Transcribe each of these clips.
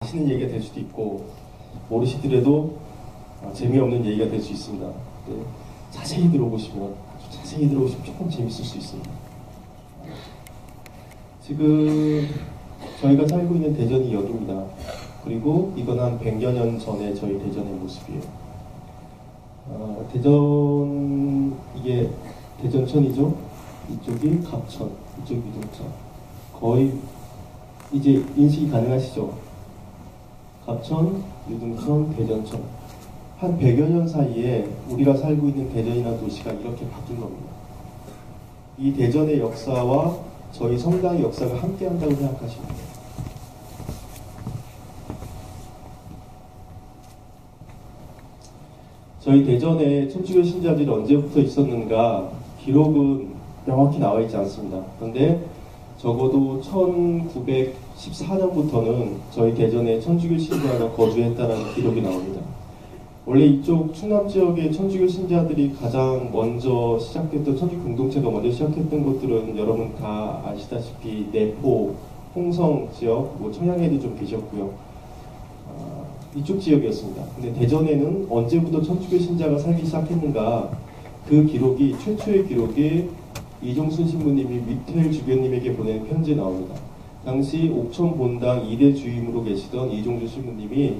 아시는 얘기가 될 수도 있고 모르시더라도 재미없는 얘기가 될 수 있습니다. 네, 자세히 들어보시면 조금 재밌을 수 있습니다. 지금 저희가 살고 있는 대전이 여기입니다. 그리고 이건 한 100여 년 전에 저희 대전의 모습이에요. 대전, 이게 대전천이죠? 이쪽이 갑천, 이쪽이 유동천. 거의 이제 인식이 가능하시죠? 갑천, 유동천, 대전천. 한 100여 년 사이에 우리가 살고 있는 대전이라는 도시가 이렇게 바뀐 겁니다. 이 대전의 역사와 저희 성당의 역사가 함께 한다고 생각하시면 돼요. 저희 대전에 천주교 신자들이 언제부터 있었는가 기록은 명확히 나와 있지 않습니다. 그런데 적어도 1914년부터는 저희 대전에 천주교 신자가 거주했다는 기록이 나옵니다. 원래 이쪽 충남 지역의 천주교 신자들이 가장 먼저 시작했던, 천주교 공동체가 먼저 시작했던 곳들은 여러분 다 아시다시피 내포, 홍성 지역, 청양에도 좀 계셨고요. 이쪽 지역이었습니다. 근데 대전에는 언제부터 천주교 신자가 살기 시작했는가, 그 기록이, 최초의 기록이 이종순 신부님이 미텔 주교님에게 보낸 편지에 나옵니다. 당시 옥천 본당 2대 주임으로 계시던 이종순 신부님이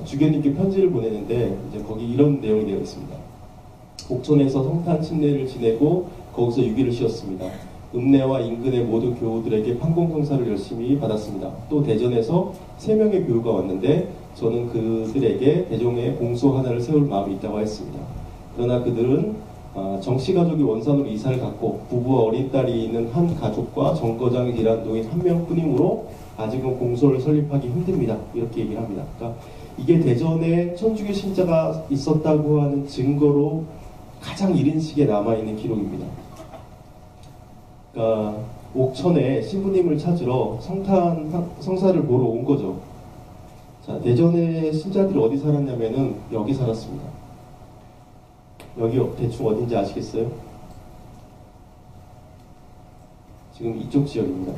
주교님께 편지를 보내는데 이제 거기 이런 내용이 되어 있습니다. 옥천에서 성탄 침례를 지내고 거기서 유기를 쉬었습니다. 읍내와 인근의 모든 교우들에게 판공성사를 열심히 받았습니다. 또 대전에서 3명의 교우가 왔는데 저는 그들에게 대종의 공소 하나를 세울 마음이 있다고 했습니다. 그러나 그들은 정씨가족이 원산으로 이사를 갔고 부부와 어린 딸이 있는 한 가족과 정거장에 일하는 노인 1명뿐이므로 아직은 공소를 설립하기 힘듭니다. 이렇게 얘기를 합니다. 그러니까 이게 대전에 천주교 신자가 있었다고 하는 증거로 가장 이른 시기에 남아있는 기록입니다. 그러니까 옥천에 신부님을 찾으러 성사를 보러 온 거죠. 자, 대전의 신자들이 어디 살았냐면은 여기 살았습니다. 여기 대충 어딘지 아시겠어요? 지금 이쪽 지역입니다.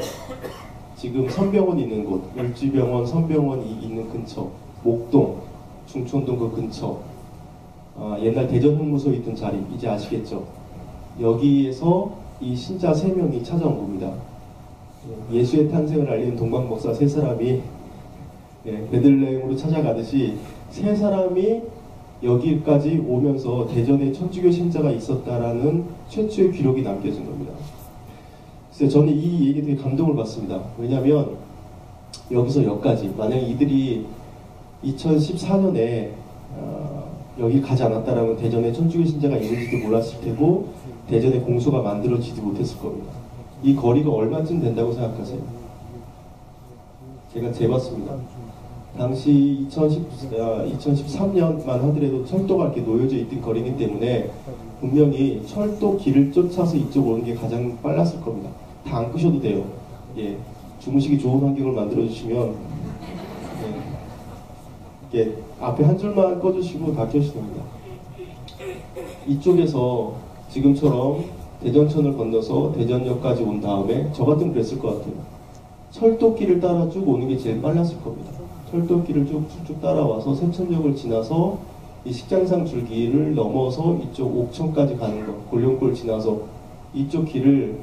지금 선병원 있는 곳, 일주병원, 선병원이 있는 근처, 목동, 중촌동 그 근처, 옛날 대전 홍무소에 있던 자리, 이제 아시겠죠? 여기에서 이 신자 3명이 찾아온 겁니다. 예수의 탄생을 알리는 동방목사 3사람이 베들레헴으로 찾아가듯이 3사람이 여기까지 오면서 대전에 천주교 신자가 있었다라는 최초의 기록이 남겨진 겁니다. 그래서 저는 이 얘기 되게 감동을 받습니다. 왜냐하면 여기서 여기까지, 만약에 이들이 2014년에 여기 가지 않았다라면 대전에 천주교 신자가 있는지도 몰랐을 테고 대전에 공소가 만들어지지 못했을 겁니다. 이 거리가 얼마쯤 된다고 생각하세요? 제가 재봤습니다. 당시 2013년만 하더라도 철도가 이렇게 놓여져 있던 거리이기 때문에 분명히 철도 길을 쫓아서 이쪽 오는 게 가장 빨랐을 겁니다. 다 안 끄셔도 돼요. 예, 주무시기 좋은 환경을 만들어주시면 이렇게 앞에 한 줄만 꺼주시고 다 켜주시면 됩니다. 이쪽에서 지금처럼 대전천을 건너서 대전역까지 온 다음에 저 같으면 그랬을 것 같아요. 철도길을 따라 쭉 오는 게 제일 빨랐을 겁니다. 철도길을 쭉쭉 따라와서 샘천역을 지나서 이 식장상 줄기를 넘어서 이쪽 옥천까지 가는 거, 골룡골 지나서 이쪽 길을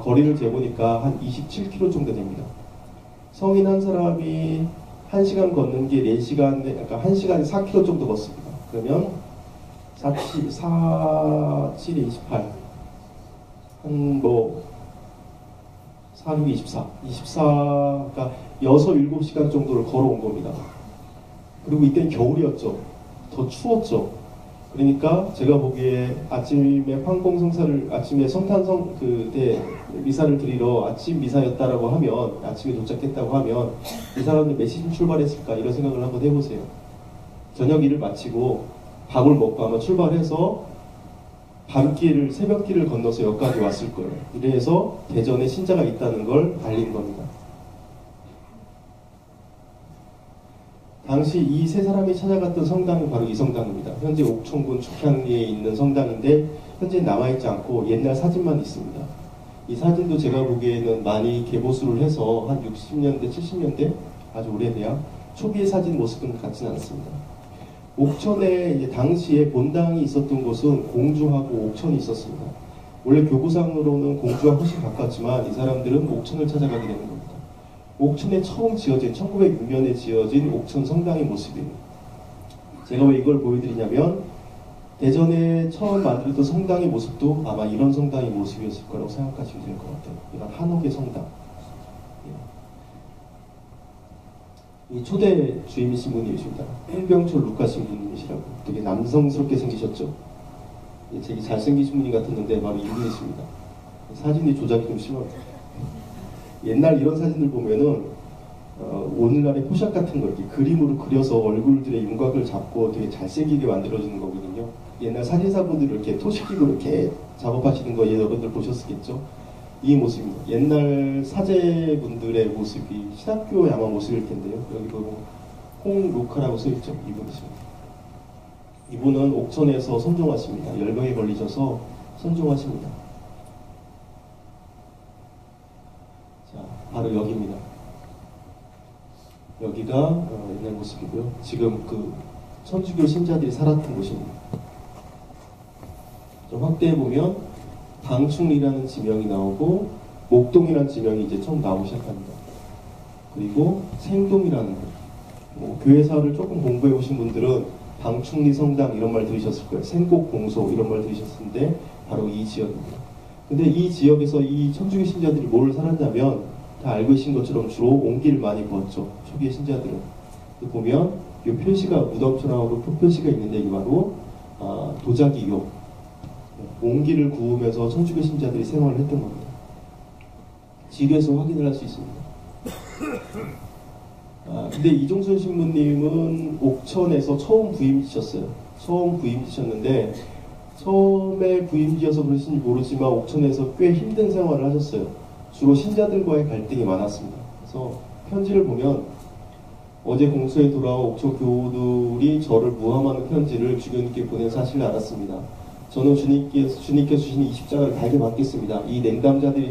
거리를 재보니까 한 27km 정도 됩니다. 성인 한 사람이 1시간 걷는 게 4시간, 그러니까 1시간에 4km 정도 걷습니다. 그러면 4, 7에 28, 한 4, 6, 24, 그러니까 6, 7시간 정도를 걸어온 겁니다. 그리고 이때는 겨울이었죠. 더 추웠죠. 그러니까 제가 보기에 아침에 판공성사를, 아침에 성탄성 그때 미사를 드리러 아침 미사였다라고 하면, 아침에 도착했다고 하면 이 사람들 몇 시쯤 출발했을까 이런 생각을 한번 해보세요. 저녁 일을 마치고 밥을 먹고 아마 출발해서 밤길을, 새벽길을 건너서 여기까지 왔을 거예요. 이래서 대전에 신자가 있다는 걸 알린 겁니다. 당시 이 3사람이 찾아갔던 성당은 바로 이 성당입니다. 현재 옥천군 축향리에 있는 성당인데 현재 남아있지 않고 옛날 사진만 있습니다. 이 사진도 제가 보기에는 많이 개보수를 해서 한 60년대, 70년대 아주 오래돼야 초기의 사진 모습은 같지는 않습니다. 옥천에 이제 당시에 본당이 있었던 곳은 공주하고 옥천이 있었습니다. 원래 교구상으로는 공주와 훨씬 가깝지만 이 사람들은 옥천을 찾아가게 되는 겁니다. 옥천에 처음 지어진 1906년에 지어진 옥천 성당의 모습이에요. 제가 왜 이걸 보여드리냐면 대전에 처음 만들었던 성당의 모습도 아마 이런 성당의 모습이었을 거라고 생각하시면 될 것 같아요. 이런 한옥의 성당. 이 초대 주임이신 분이십니다. 홍병철 루카 신부님이시라고. 되게 남성스럽게 생기셨죠. 되게 잘생기신 분이 같았는데 바로 이분이십니다. 사진이 조작이 좀 심합니다. 옛날 이런 사진들 보면은 오늘날의 포샵 같은 거 이렇게 그림으로 그려서 얼굴들의 윤곽을 잡고 되게 잘생기게 만들어주는 거거든요. 옛날 사진사분들 이렇게 토식기로 이렇게 작업하시는 거 여러분들 보셨겠죠? 이 모습입니다. 옛날 사제분들의 모습이 신학교 아마 모습일 텐데요. 여기 보면 홍루카라고 써있죠. 이분이십니다. 이분은 옥천에서 선종하십니다. 열병에 걸리셔서 선종하십니다. 자, 바로 여기입니다. 여기가 옛날 모습이고요. 지금 그 천주교 신자들이 살았던 곳입니다. 좀 확대해 보면 방충리라는 지명이 나오고 목동이라는 지명이 이제 처음 나오기 시작합니다. 그리고 생동이라는 곳. 교회사를 조금 공부해 오신 분들은 방충리 성당 이런 말 들으셨을 거예요. 생곡공소 이런 말 들으셨는데 바로 이 지역입니다. 근데 이 지역에서 이 천주교 신자들이 뭘 살았냐면 다 알고 계신 것처럼 주로 옹기를 많이 구웠죠. 초기의 신자들은. 보면 이 표시가 무덤처럼 표시가 있는데 이게 바로 도자기요. 옹기를 구우면서 천주교 신자들이 생활을 했던 겁니다. 지도에서 확인을 할 수 있습니다. 근데 이종순 신부님은 옥천에서 처음 부임지셨어요. 처음 부임지셨는데 처음에 부임지어서 그러신지 모르지만 옥천에서 꽤 힘든 생활을 하셨어요. 주로 신자들과의 갈등이 많았습니다. 그래서 편지를 보면 어제 공소에 돌아온 옥천 교우들이 저를 무함하는 편지를 주교님께 보낸 사실을 알았습니다. 저는 주님께서 주시는 이 십자가를 달게 받겠습니다. 이 냉담자들이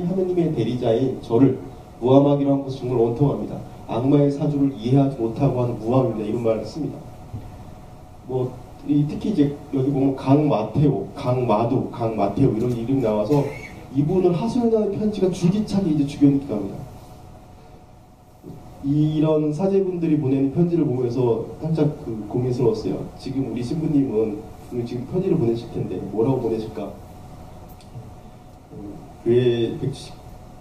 하느님의 대리자인 저를 무함하기로 한 것은 정말 원통합니다. 악마의 사주를 이해하지 못하고 하는 무함입니다. 이런 말을 씁니다. 특히 이제 여기 보면 강마테오, 강마두, 강마테오 이런 이름이 나와서 이분을 하소연하는 편지가 줄기차게 이제 주교님께 갑니다. 이런 사제분들이 보내는 편지를 보면서 살짝 고민스러웠어요. 지금 우리 신부님은 지금 편지를 보내실 텐데 뭐라고 보내실까? 교회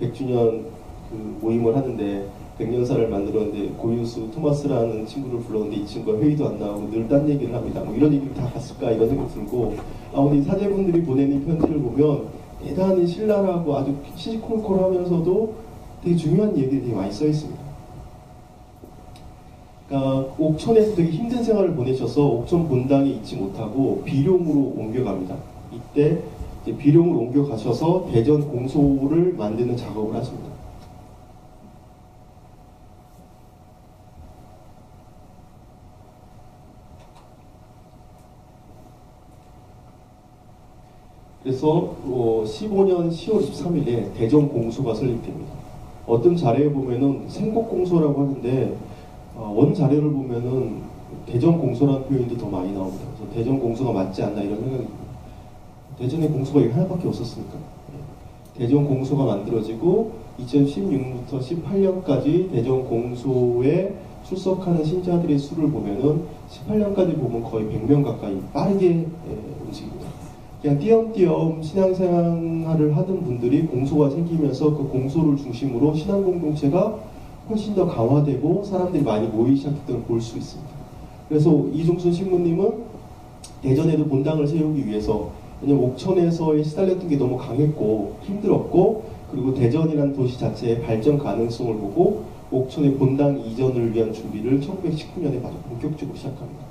100주년 모임을 하는데 100년사를 만들었는데 고유수 토마스라는 친구를 불렀는데 이 친구가 회의도 안 나오고 늘 딴 얘기를 합니다. 이런 얘기를 다 갔을까 이런 생각 들고 우리 사제분들이 보내는 편지를 보면 대단히 신랄하고 아주 시시콜콜하면서도 되게 중요한 얘기들이 되게 많이 써 있습니다. 그러니까 옥천에서 되게 힘든 생활을 보내셔서 옥천 본당에 있지 못하고 비룡으로 옮겨갑니다. 이때 이제 비룡으로 옮겨가셔서 대전 공소를 만드는 작업을 하십니다. 그래서 15년 10월 13일에 대전 공소가 설립됩니다. 어떤 자료에 보면은 생곡공소라고 하는데 원 자료를 보면은 대전 공소라는 표현도 더 많이 나옵니다. 그래서 대전 공소가 맞지 않나 이런 생각이 듭니다. 대전에 공소가 여기 하나밖에 없었으니까. 대전 공소가 만들어지고 2016년부터 18년까지 대전 공소에 출석하는 신자들의 수를 보면은 18년까지 보면 거의 100명 가까이 빠르게 움직입니다. 그냥 띄엄띄엄 신앙생활을 하던 분들이 공소가 생기면서 그 공소를 중심으로 신앙 공동체가 훨씬 더 강화되고 사람들이 많이 모이기 시작했던 걸 볼 수 있습니다. 그래서 이종순 신부님은 대전에도 본당을 세우기 위해서 왜냐면 옥천에서의 시달렸던 게 너무 강했고 힘들었고 그리고 대전이라는 도시 자체의 발전 가능성을 보고 옥천의 본당 이전을 위한 준비를 1919년에 아주 본격적으로 시작합니다.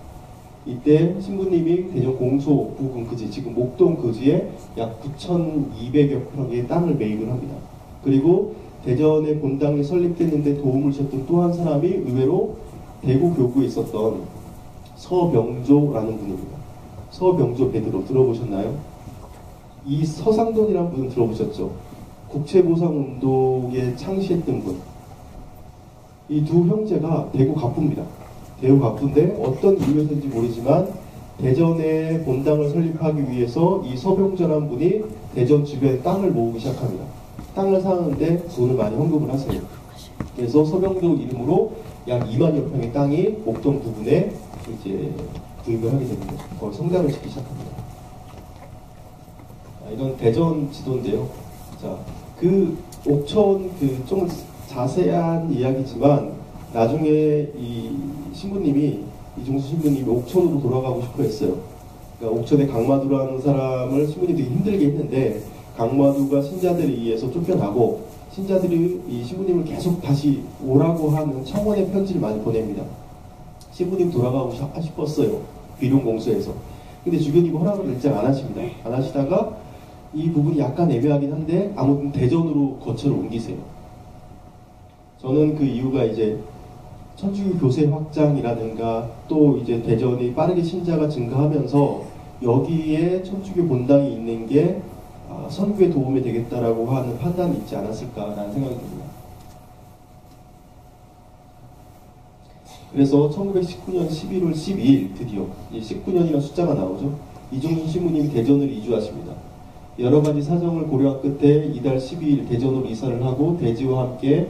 이때 신부님이 대전 공소 부근 그지 지금 목동 그지에 약 9,200여 평의 땅을 매입을 합니다. 그리고 대전의 본당이 설립됐는데 도움을 주셨던 또 한 사람이 의외로 대구 교구에 있었던 서병조라는 분입니다. 서병조 베드로 들어보셨나요? 이 서상돈이라는 분은 들어보셨죠? 국채보상운동에 창시했던 분. 이 두 형제가 대구 갑부입니다. 대구 갑부인데 어떤 이유에서인지 모르지만 대전에 본당을 설립하기 위해서 이 서병전한 분이 대전 주변에 땅을 모으기 시작합니다. 땅을 사는데 돈을 많이 헌금을 하세요. 그래서 서병도 이름으로 약 2만여 평의 땅이 옥동 부근에 이제 구입을 하게 됩니다. 성당을 짓기 시작합니다. 이건 대전 지도인데요. 자, 그 옥천 좀 자세한 이야기지만 나중에 이 신부님이 이종수 신부님이 옥천으로 돌아가고 싶어 했어요. 그러니까 옥천에 강마두라는 사람을 신부님이 되게 힘들게 했는데 강마두가 신자들에 의해서 쫓겨나고 신자들이 이 신부님을 계속 다시 오라고 하는 청원의 편지를 많이 보냅니다. 신부님 돌아가고 싶었어요. 비룡공소에서. 근데 주교님이 허락을 일장 안 하십니다. 안 하시다가 이 부분이 약간 애매하긴 한데 아무튼 대전으로 거처를 옮기세요. 저는 그 이유가 이제 천주교 교세 확장이라든가 또 이제 대전이 빠르게 신자가 증가하면서 여기에 천주교 본당이 있는 게 선교에 도움이 되겠다라고 하는 판단이 있지 않았을까라는 생각이 듭니다. 그래서 1919년 11월 12일 드디어 19년이라는 숫자가 나오죠. 이종순 신부님이 대전으로 이주하십니다. 여러 가지 사정을 고려한 끝에 이달 12일 대전으로 이사를 하고 대지와 함께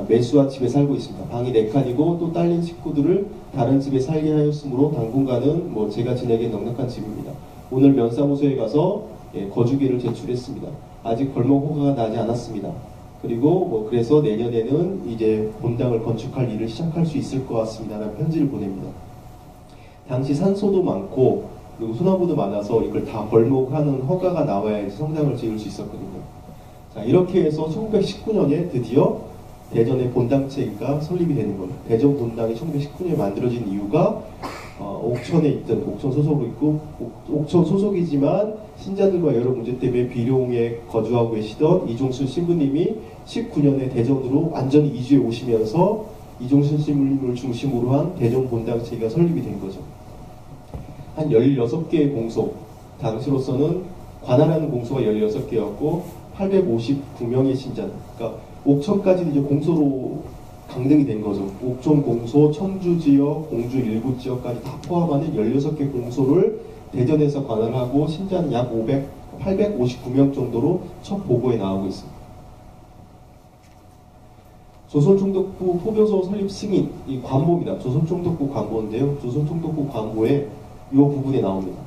매수한 집에 살고 있습니다. 방이 4칸이고 또 딸린 식구들을 다른 집에 살게 하였으므로 당분간은 제가 지내기에 넉넉한 집입니다. 오늘 면사무소에 가서 거주기를 제출했습니다. 아직 벌목 허가가 나지 않았습니다. 그리고 그래서 내년에는 이제 본당을 건축할 일을 시작할 수 있을 것 같습니다. 라는 편지를 보냅니다. 당시 산소도 많고 그리고 소나무도 많아서 이걸 다 벌목하는 허가가 나와야지 성당을 지을 수 있었거든요. 자, 이렇게 해서 1919년에 드디어 대전의 본당체가 설립이 되는 거예요. 대전 본당이 1919년에 만들어진 이유가 옥천에 있던 옥천 소속으로 있고 옥천 소속이지만 신자들과 여러 문제 때문에 비룡에 거주하고 계시던 이종순 신부님이 19년에 대전으로 완전히 이주해 오시면서 이종순 신부님을 중심으로 한 대전 본당체가 설립이 된 거죠. 한 16개의 공소, 당시로서는 관할하는 공소가 16개였고 859명의 신자, 그러니까 옥천까지는 이제 공소로 강등이 된 거죠. 옥천 공소, 청주 지역, 공주 일부 지역까지 다 포함하는 16개 공소를 대전에서 관할하고 신자는 약 859명 정도로 첫 보고에 나오고 있습니다. 조선총독부 포교소 설립 승인, 이 관보입니다. 조선총독부 관보인데요. 조선총독부 관보에 이 부분에 나옵니다.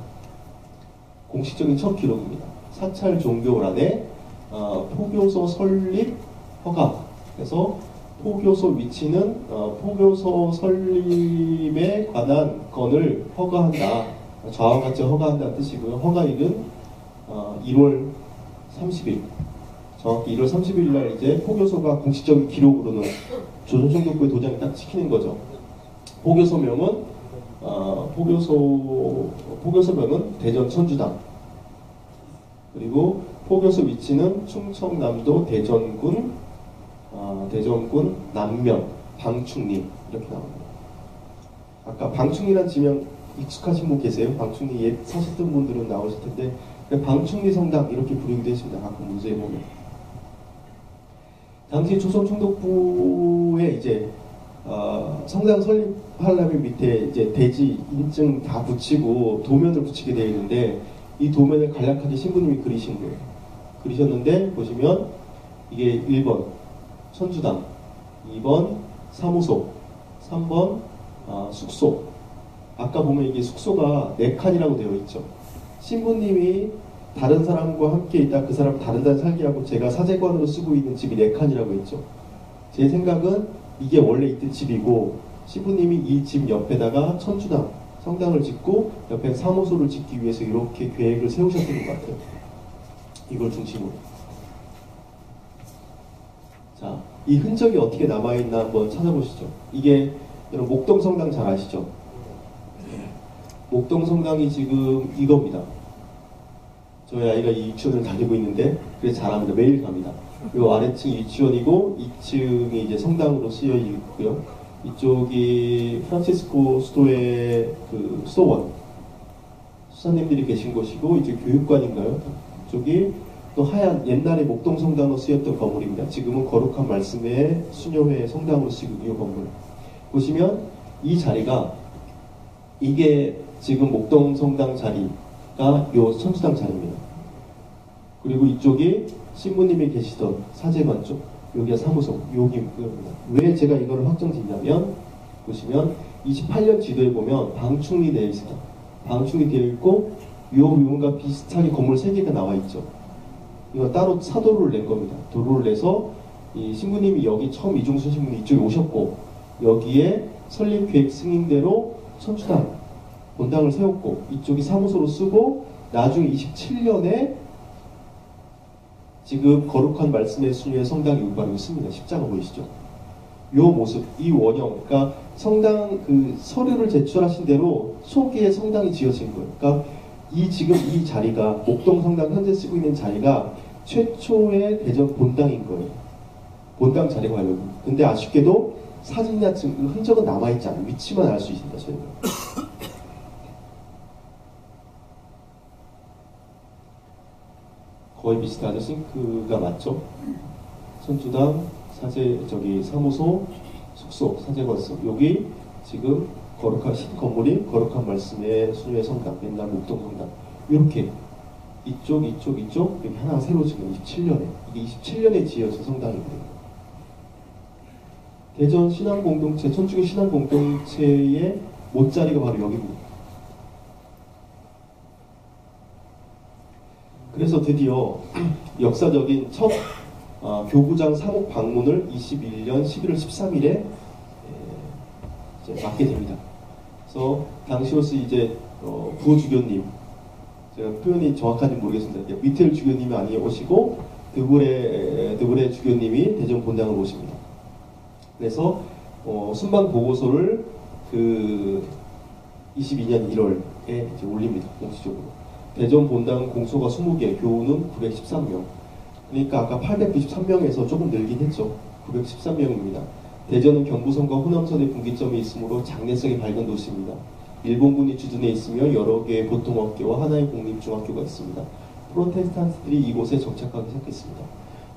공식적인 첫 기록입니다. 사찰 종교란에 포교소 설립 허가. 그래서 포교소 위치는 포교소 설립에 관한 건을 허가한다. 좌와 같이 허가한다는 뜻이고요. 허가일은 1월 30일. 정확히 1월 30일 날 이제 포교소가 공식적인 기록으로는 조선총독부에 도장이 딱 찍히는 거죠. 포교소명은 포교소명은 대전 천주당. 그리고 포교소 위치는 충청남도 대전군 남면 방충리 이렇게 나옵니다. 아까 방충리라는 지명 익숙하신 분 계세요? 방충리 옛 사셨던 분들은 나오실 텐데 방충리 성당 이렇게 부르기도 했습니다. 가끔 문제에 보면. 당시 조선총독부에 이제 성당 설립하려면 밑에 이제 대지 인증 다 붙이고 도면을 붙이게 되어 있는데 이 도면을 간략하게 신부님이 그리신 거예요. 그리셨는데 보시면 이게 1번 천주당, 2번 사무소, 3번 숙소. 아까 보면 이게 숙소가 4칸이라고 되어 있죠. 신부님이 다른 사람과 함께 있다 그 사람 다른 데 살게 하고 제가 사제관으로 쓰고 있는 집이 4칸이라고 했죠. 제 생각은 이게 원래 있던 집이고 신부님이 이 집 옆에다가 천주당 성당을 짓고 옆에 사무소를 짓기 위해서 이렇게 계획을 세우셨던 것 같아요. 이걸 중심으로. 자, 이 흔적이 어떻게 남아있나 한번 찾아보시죠. 이게 여러분 목동성당 잘 아시죠? 목동성당이 지금 이겁니다. 저희 아이가 이 유치원을 다니고 있는데 그래서 잘합니다. 매일 갑니다. 이 아래층이 유치원이고 2층이 이제 성당으로 쓰여 있고요. 이쪽이 프란치스코 수도의 그 수도원 수사님들이 계신 곳이고 이제 교육관인가요? 이쪽이 또 하얀 옛날에 목동성당으로 쓰였던 건물입니다. 지금은 거룩한 말씀의 수녀회 성당으로 쓰이고 이 건물. 보시면 이 자리가 이게 지금 목동성당 자리가 요 천주당 자리입니다. 그리고 이쪽이 신부님이 계시던 사제관 쪽, 여기가 사무소, 여기입니다. 왜 제가 이거를 확정짓냐면 보시면 28년 지도에 보면 방충이 되어 있습니다. 방충이 되어 있고 요 부분과 비슷하게 건물 3개가 나와 있죠. 이거 따로 사도를 낸 겁니다. 도로를 내서 이 신부님이 여기 처음 이종수 신부님이 이쪽에 오셨고 여기에 설립계획 승인대로 천주당 본당을 세웠고 이쪽이 사무소로 쓰고 나중에 27년에 지금 거룩한 말씀의 수녀의 성당이 바로 있습니다. 십자가 보이시죠? 요 모습, 이 원형, 그러니까 성당 그 서류를 제출하신 대로 초기에 성당이 지어진 거예요. 그러니까 지금 이 자리가 목동 성당 현재 쓰고 있는 자리가 최초의 대전 본당인 거예요. 본당 자리가 여기. 근데 아쉽게도 사진이나 흔적은 남아있지 않아요. 위치만 알 수 있습니다. 저희가. 거의 비슷하죠. 싱크가 맞죠? 천주당 사무소, 숙소, 사제관소. 여기 지금 거룩한 건물이 거룩한 말씀의 수녀의 성당, 옛날 목동 성당. 이렇게 이쪽 여기 하나 새로 지금 27년에 이게 27년에 지어진 성당이거든요. 대전 신앙공동체, 천주교 신앙공동체의 못자리가 바로 여기입니다. 그래서 드디어 역사적인 첫 교구장 사목 방문을 21년 11월 13일에 맡게 됩니다. 그래서 당시로서 이제 부주교님, 제가 표현이 정확한지 모르겠습니다. 미텔 주교님이 아니 오시고 드브레 주교님이 대전 본당을 오십니다. 그래서 순방 보고서를 그 22년 1월에 이제 올립니다. 공식적으로. 대전 본당 공소가 20개, 교우는 913명. 그러니까 아까 893명에서 조금 늘긴 했죠. 913명입니다. 대전은 경부선과 호남선의 분기점이 있으므로 장래성이 밝은 도시입니다. 일본군이 주둔해 있으며 여러 개의 보통학교와 하나의 공립중학교가 있습니다. 프로테스탄트들이 이곳에 정착하기 시작했습니다.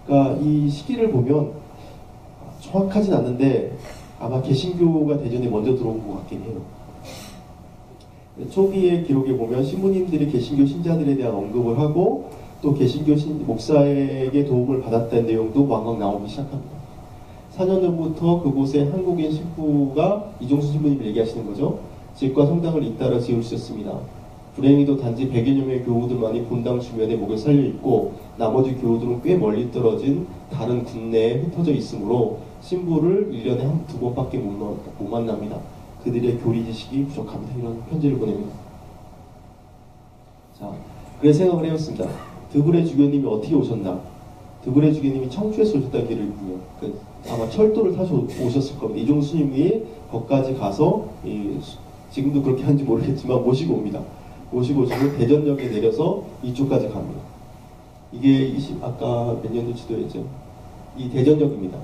그러니까 이 시기를 보면 정확하진 않는데 아마 개신교가 대전에 먼저 들어온 것 같긴 해요. 초기의 기록에 보면 신부님들이 개신교 신자들에 대한 언급을 하고 또 개신교 목사에게 도움을 받았다는 내용도 왕왕 나오기 시작합니다. 4년 전부터 그곳에 한국인 신부가 이종수 신부님을 얘기하시는 거죠. 집과 성당을 잇따라 지으셨습니다. 불행히도 단지 100여여 명의 교우들만이 본당 주변에 목에 살려 있고 나머지 교우들은 꽤 멀리 떨어진 다른 군내에 흩어져 있으므로 신부를 1년에 두 번밖에 못 만납니다. 그들의 교리 지식이 부족합니다. 이런 편지를 보냅니다. 자, 그래서 생각을 해봤습니다. 드브레 주교님이 어떻게 오셨나? 드브레 주교님이 청주에서 오셨다는 길을 있군요. 아마 철도를 타서 오셨을 겁니다. 이종수 스님이 거기까지 가서 지금도 그렇게 하는지 모르겠지만 모시고 옵니다. 모시고 오시고 대전역에 내려서 이쪽까지 갑니다. 이게 아까 몇 년도 지도였죠? 이 대전역입니다.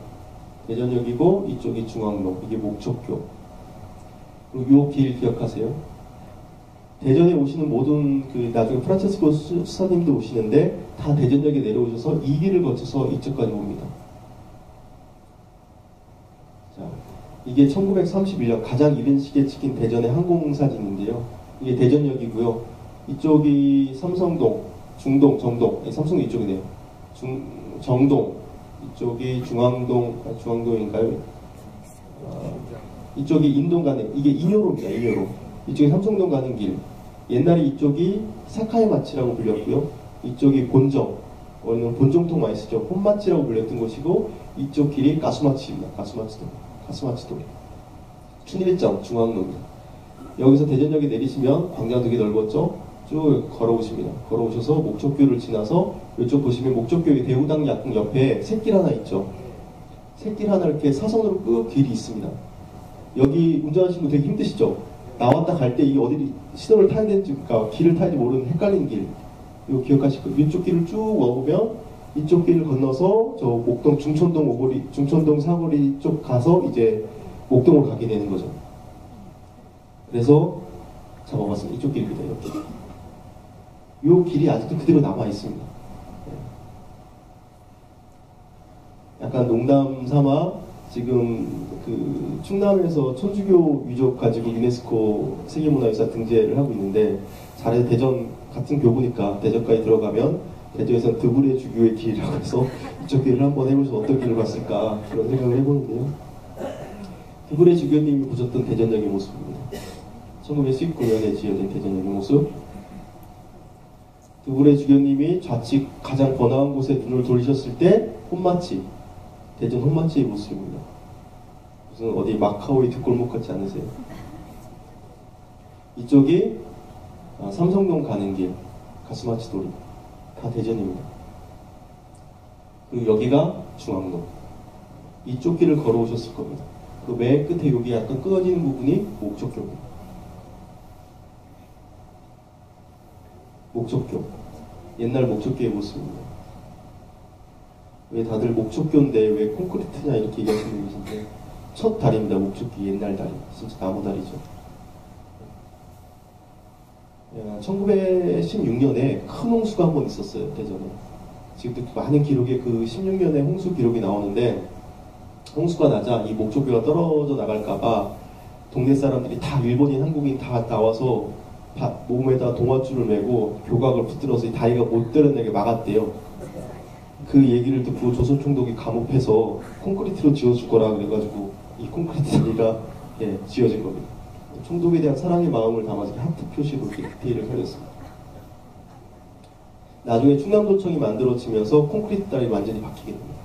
대전역이고 이쪽이 중앙로, 이게 목적교. 그리고 요 길 기억하세요? 대전에 오시는 모든 나중에 프란체스코 수사님도 오시는데 다 대전역에 내려오셔서 이 길을 거쳐서 이쪽까지 옵니다. 자, 이게 1931년 가장 이른 시기에 찍힌 대전의 항공사진인데요. 이게 대전역이고요. 이쪽이 삼성동, 중동, 정동, 삼성도 이쪽이네요. 정동, 이쪽이 중앙동인가요? 이쪽이 인동 가는, 이게 인효로입니다. 인효로. 이쪽이 삼성동 가는 길. 옛날에 이쪽이 사카이마치라고 불렸고요. 이쪽이 본정, 오늘은 본정통 많이 쓰죠. 혼마치라고 불렸던 곳이고 이쪽 길이 가수마치입니다. 가수마치도. 춘일점 중앙로입니다. 여기서 대전역에 내리시면 광장 되게 넓었죠. 쭉 걸어오십니다. 걸어오셔서 목적교를 지나서 이쪽 보시면 목적교의 대우당 약국 옆에 샛길 하나 있죠. 샛길 하나 이렇게 사선으로 끄 길이 있습니다. 여기 운전하시는 분 되게 힘드시죠? 나왔다 갈 때 이게 어디 신호를 타야 되는지, 그러니까 길을 타야 되는지 모르는 헷갈리는 길. 이거 기억하실 거예요. 이쪽 길을 쭉 와보면 이쪽 길을 건너서 저 목동 중촌동 사거리 쪽 가서 이제 목동으로 가게 되는 거죠. 그래서 잡아봤습니다. 이쪽 길입니다. 이렇게. 이 길이 아직도 그대로 남아 있습니다. 잠깐 농담 삼아 지금 그 충남에서 천주교 유적 가지고 유네스코 세계문화유산 등재를 하고 있는데 잘해서 대전 같은 교구니까 대전까지 들어가면 대전에서는 드불의 주교의 길이라고 해서 이쪽 길을 한번 해보셔서 어떤 길을 갔을까 그런 생각을 해보는데요. 드불의 주교님이 보셨던 대전역의 모습입니다. 1919년에 지어진 대전역의 모습. 드불의 주교님이 좌측 가장 번화한 곳에 눈을 돌리셨을 때 혼마치, 대전 혼마치의 모습입니다. 무슨 어디 마카오의 뒷골목 같지 않으세요? 이쪽이 삼성동 가는 길, 가스마치 도로, 다 대전입니다. 그리고 여기가 중앙로. 이쪽 길을 걸어오셨을 겁니다. 그 맨 끝에 여기 약간 끊어지는 부분이 목적교입니다. 목적교. 옛날 목적교의 모습입니다. 왜 다들 목적교인데 왜 콘크리트냐 이렇게 얘기하시는 분이신데 첫 다리입니다. 목적교 옛날 다리. 진짜 나무 다리죠. 1916년에 큰 홍수가 한 번 있었어요. 대전에. 지금도 많은 기록에 그 16년에 홍수 기록이 나오는데 홍수가 나자 이 목적교가 떨어져 나갈까봐 동네 사람들이 다 일본인, 한국인 다 나와서 몸에다 동아줄을 메고 교각을 붙들어서 이 다리가 못 내려내게 막았대요. 그 얘기를 듣고 조선총독이 감옥해서 콘크리트로 지어줄 거라 그래가지고 이 콘크리트 다리가 지어진 겁니다. 총독에 대한 사랑의 마음을 담아서 하트 표시로 이렇게 디테일을 살렸습니다. 나중에 충남도청이 만들어지면서 콘크리트 다리 완전히 바뀌게 됩니다.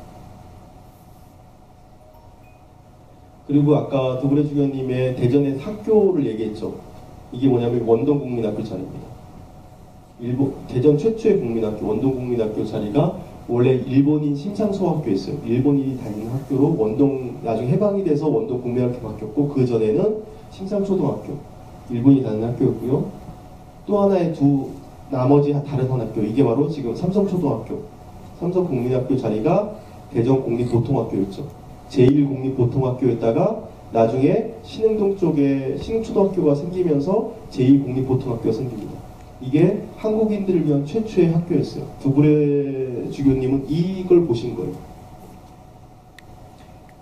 그리고 아까 드불의 주교님의 대전의 학교를 얘기했죠. 이게 뭐냐면 원동국민학교 자리입니다. 대전 최초의 국민학교, 원동국민학교 자리가 원래 일본인 심상소학교였어요. 일본인이 다니는 학교로 나중에 해방이 돼서 원동국민학교 바뀌었고 그 전에는 심상초등학교, 일본인이 다니는 학교였고요. 또 하나의 나머지 다른 한 학교, 이게 바로 지금 삼성초등학교, 삼성국민학교 자리가 대전공립보통학교였죠. 제1공립보통학교였다가 나중에 신흥동 쪽에 신흥초등학교가 생기면서 제2공립보통학교가 생깁니다. 이게 한국인들을 위한 최초의 학교였어요. 드불의 주교님은 이걸 보신 거예요.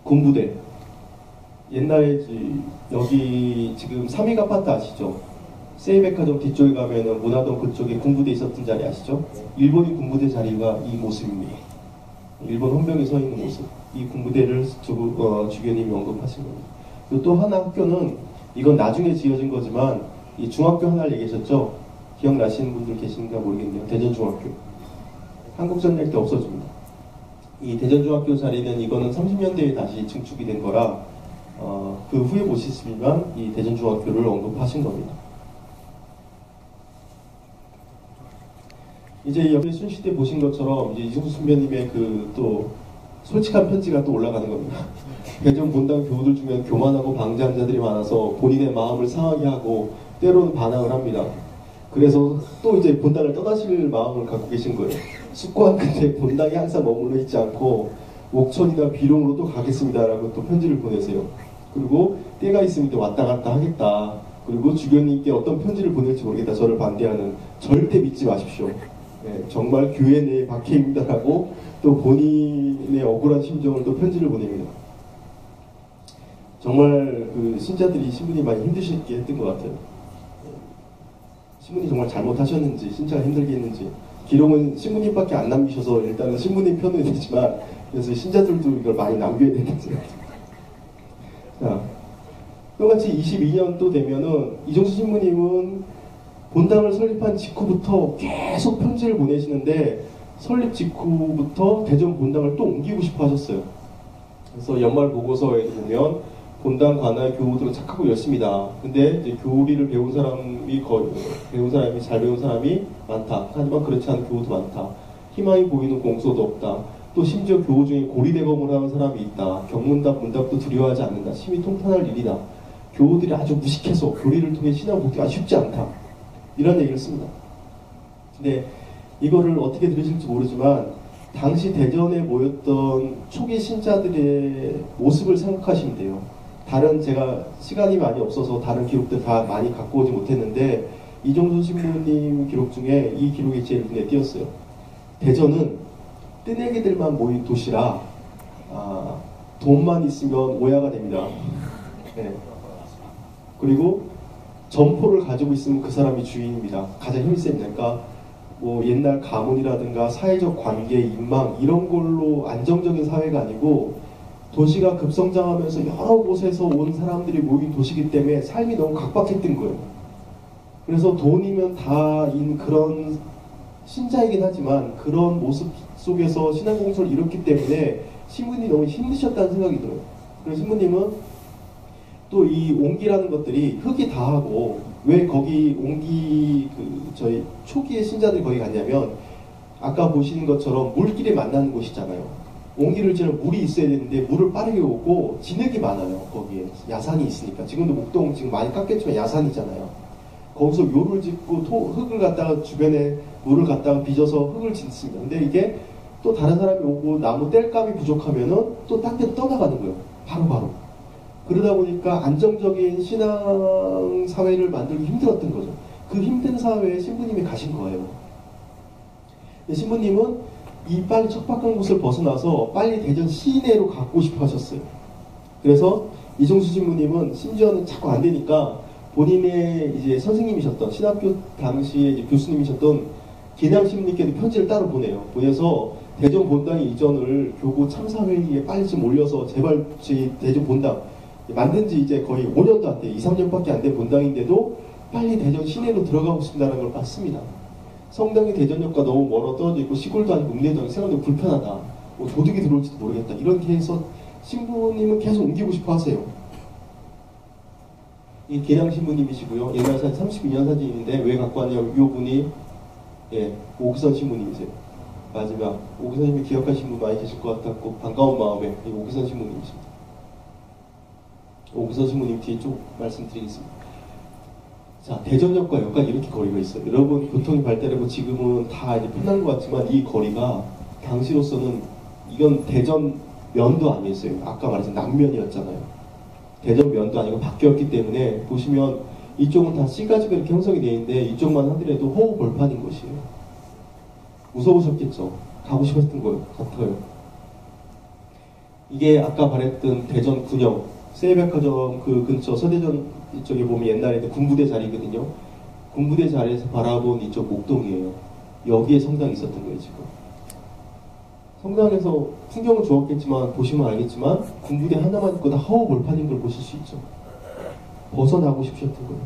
군부대. 옛날에 여기 지금 삼익 아파트 아시죠? 세이백화점 뒤쪽에 가면은 문화동 그쪽에 군부대 있었던 자리 아시죠? 일본인 군부대 자리가 이 모습입니다. 일본 헌병이 서 있는 모습. 이 군부대를 주교님이 언급하신 겁니다. 그리고 또 하나 학교는 이건 나중에 지어진 거지만 이 중학교 하나를 얘기하셨죠? 기억나시는 분들 계신가 모르겠네요. 대전중학교. 한국전쟁 때 없어집니다. 이 대전중학교 자리는 이거는 30년대에 다시 증축이 된 거라 그 후에 보시지만 이 대전중학교를 언급하신 겁니다. 이제 옆에 순시대 보신 것처럼 이제 이종수 선배님의 그 또 솔직한 편지가 또 올라가는 겁니다. 대전 본당 교우들 중에 교만하고 방자한 자들이 많아서 본인의 마음을 상하게 하고 때로는 반항을 합니다. 그래서 또 이제 본당을 떠나실 마음을 갖고 계신 거예요. 숙고한 끝에 본당에 항상 머물러 있지 않고 옥천이나 비룡으로 또 가겠습니다라고 또 편지를 보내세요. 그리고 때가 있으면 왔다 갔다 하겠다. 그리고 주교님께 어떤 편지를 보낼지 모르겠다. 저를 반대하는 절대 믿지 마십시오. 정말 교회 내에 박해입니다라고 또 본인의 억울한 심정을 또 편지를 보냅니다. 정말 그 신분이 많이 힘드시게 했던 것 같아요. 신분이 정말 잘못하셨는지 신자가 힘들게 했는지 기록은 신부님밖에 안 남기셔서 일단은 신부님 편은 되지만 그래서 신자들도 이걸 많이 남겨야 되는 생각입니다. 자, 똑같이 22년도 되면은 이종수 신부님은 본당을 설립한 직후부터 계속 편지를 보내시는데 설립 직후부터 대전 본당을 또 옮기고 싶어 하셨어요. 그래서 연말 보고서에 보면 본당 관할 교우들은 착하고 열심이다. 근데 이제 교리를 배운 사람이 잘 배운 사람이 많다. 하지만 그렇지 않은 교우도 많다. 희망이 보이는 공소도 없다. 또 심지어 교우 중에 고리대검을 하는 사람이 있다. 경문답, 문답도 두려워하지 않는다. 심히 통탄할 일이다. 교우들이 아주 무식해서 교리를 통해 신앙 복귀가 쉽지 않다. 이런 얘기를 씁니다. 근데 이거를 어떻게 들으실지 모르지만 당시 대전에 모였던 초기 신자들의 모습을 생각하시면 돼요. 제가 시간이 많이 없어서 다른 기록들 다 많이 갖고 오지 못했는데 이종수 신부님 기록 중에 이 기록이 제일 눈에 띄었어요. 대전은 뜨내기들만 모인 도시라 돈만 있으면 오야가 됩니다. 네. 그리고 점포를 가지고 있으면 그 사람이 주인입니다. 가장 힘이 셉니다. 그러니까 뭐 옛날 가문이라든가 사회적 관계, 인망 이런 걸로 안정적인 사회가 아니고 도시가 급성장하면서 여러 곳에서 온 사람들이 모인 도시이기 때문에 삶이 너무 각박했던 거예요. 그래서 돈이면 다인 그런 신자이긴 하지만 그런 모습 속에서 신앙공설을 이뤘기 때문에 신부님이 너무 힘드셨다는 생각이 들어요. 그래서 신부님은 또 이 옹기라는 것들이 흙이 다하고 왜 거기 옹기 저희 초기의 신자들이 거기 갔냐면 아까 보시는 것처럼 물길에 만나는 곳이잖아요. 옹기를 지면 물이 있어야 되는데 물을 빠르게 오고 진흙이 많아요. 거기에 야산이 있으니까. 지금도 목동 지금 많이 깎였지만 야산이잖아요. 거기서 묘를 짓고 흙을 갖다가 주변에 물을 갖다가 빚어서 흙을 짓습니다. 근데 이게 또 다른 사람이 오고 나무 땔감이 부족하면은 또 딴 데로 떠나가는 거예요. 바로바로. 그러다 보니까 안정적인 신앙 사회를 만들기 힘들었던 거죠. 그 힘든 사회에 신부님이 가신 거예요. 신부님은 이 빨리 척박한 곳을 벗어나서 빨리 대전 시내로 가고 싶어 하셨어요. 그래서 이종수 신부님은 심지어는 자꾸 안 되니까 본인의 이제 선생님이셨던 신학교 당시에 이제 교수님이셨던 계량 신부님께도 편지를 따로 보내요. 보내서 대전 본당 이전을 교구 참사회의에 빨리 좀 올려서 제발 저희 대전 본당 만든 지 이제 거의 5년도 안 돼, 2, 3년밖에 안 된 본당인데도 빨리 대전 시내로 들어가고 싶다는 걸 봤습니다. 성당이 대전역과 너무 멀어 떨어져 있고 시골도 아니고 읍내도 아니고 생각보다 불편하다. 뭐 도둑이 들어올지도 모르겠다. 이렇게 해서 신부님은 계속 옮기고 싶어 하세요. 이 계량 신부님이시고요. 옛날 사진 32년 사진인데 왜 갖고 왔냐면 이 분이 오기선 신부님이세요. 마지막 오기선 신부 기억하시는 분 많이 계실 것 같았고 반가운 마음에 이 오기선 신부님이십니다. 오기선 신부님 뒤에 쭉 말씀드리겠습니다. 자, 대전역과 역까지 이렇게 거리가 있어요. 여러분 교통이 발달하고 지금은 다 이제 편한 것 같지만 이 거리가 당시로서는 이건 대전면도 아니었어요. 아까 말했던 남면이었잖아요. 대전면도 아니고 바뀌었기 때문에 보시면 이쪽은 다 C가지가 이렇게 형성이 되어 있는데 이쪽만 하더라도 호우 벌판인 것이에요. 무서우셨겠죠. 가고 싶었던 것 같아요. 이게 아까 말했던 대전 군영 세이백화점 그 근처 서대전 이쪽에 보면 옛날에 군부대 자리거든요. 군부대 자리에서 바라본 이쪽 목동이에요. 여기에 성당이 있었던 거예요, 지금. 성당에서 풍경은 좋았겠지만 보시면 알겠지만 군부대 하나만 있고 다 허우 벌판인 걸 보실 수 있죠. 벗어나고 싶으셨던 거예요.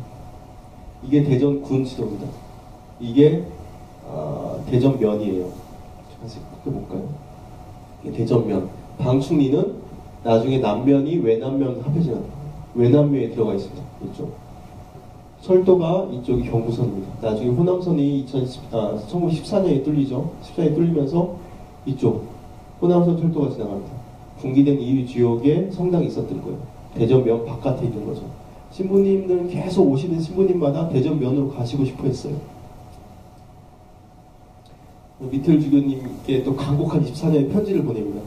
이게 대전 군 지도입니다. 이게 대전면이에요. 다시 볼까요? 이게 대전면. 방충리는 나중에 남면이 외남면 합해지는 외남면에 들어가 있습니다. 이쪽. 철도가 이쪽이 경부선입니다. 나중에 호남선이 1914년에 뚫리죠. 14년에 뚫리면서 이쪽 호남선 철도가 지나갑니다. 분기된 이후 지역에 성당이 있었던 거예요. 대전면 바깥에 있는 거죠. 신부님들은 계속 오시는 신부님마다 대전면으로 가시고 싶어 했어요. 미틀 주교님께 또 간곡한 24년의 편지를 보냅니다.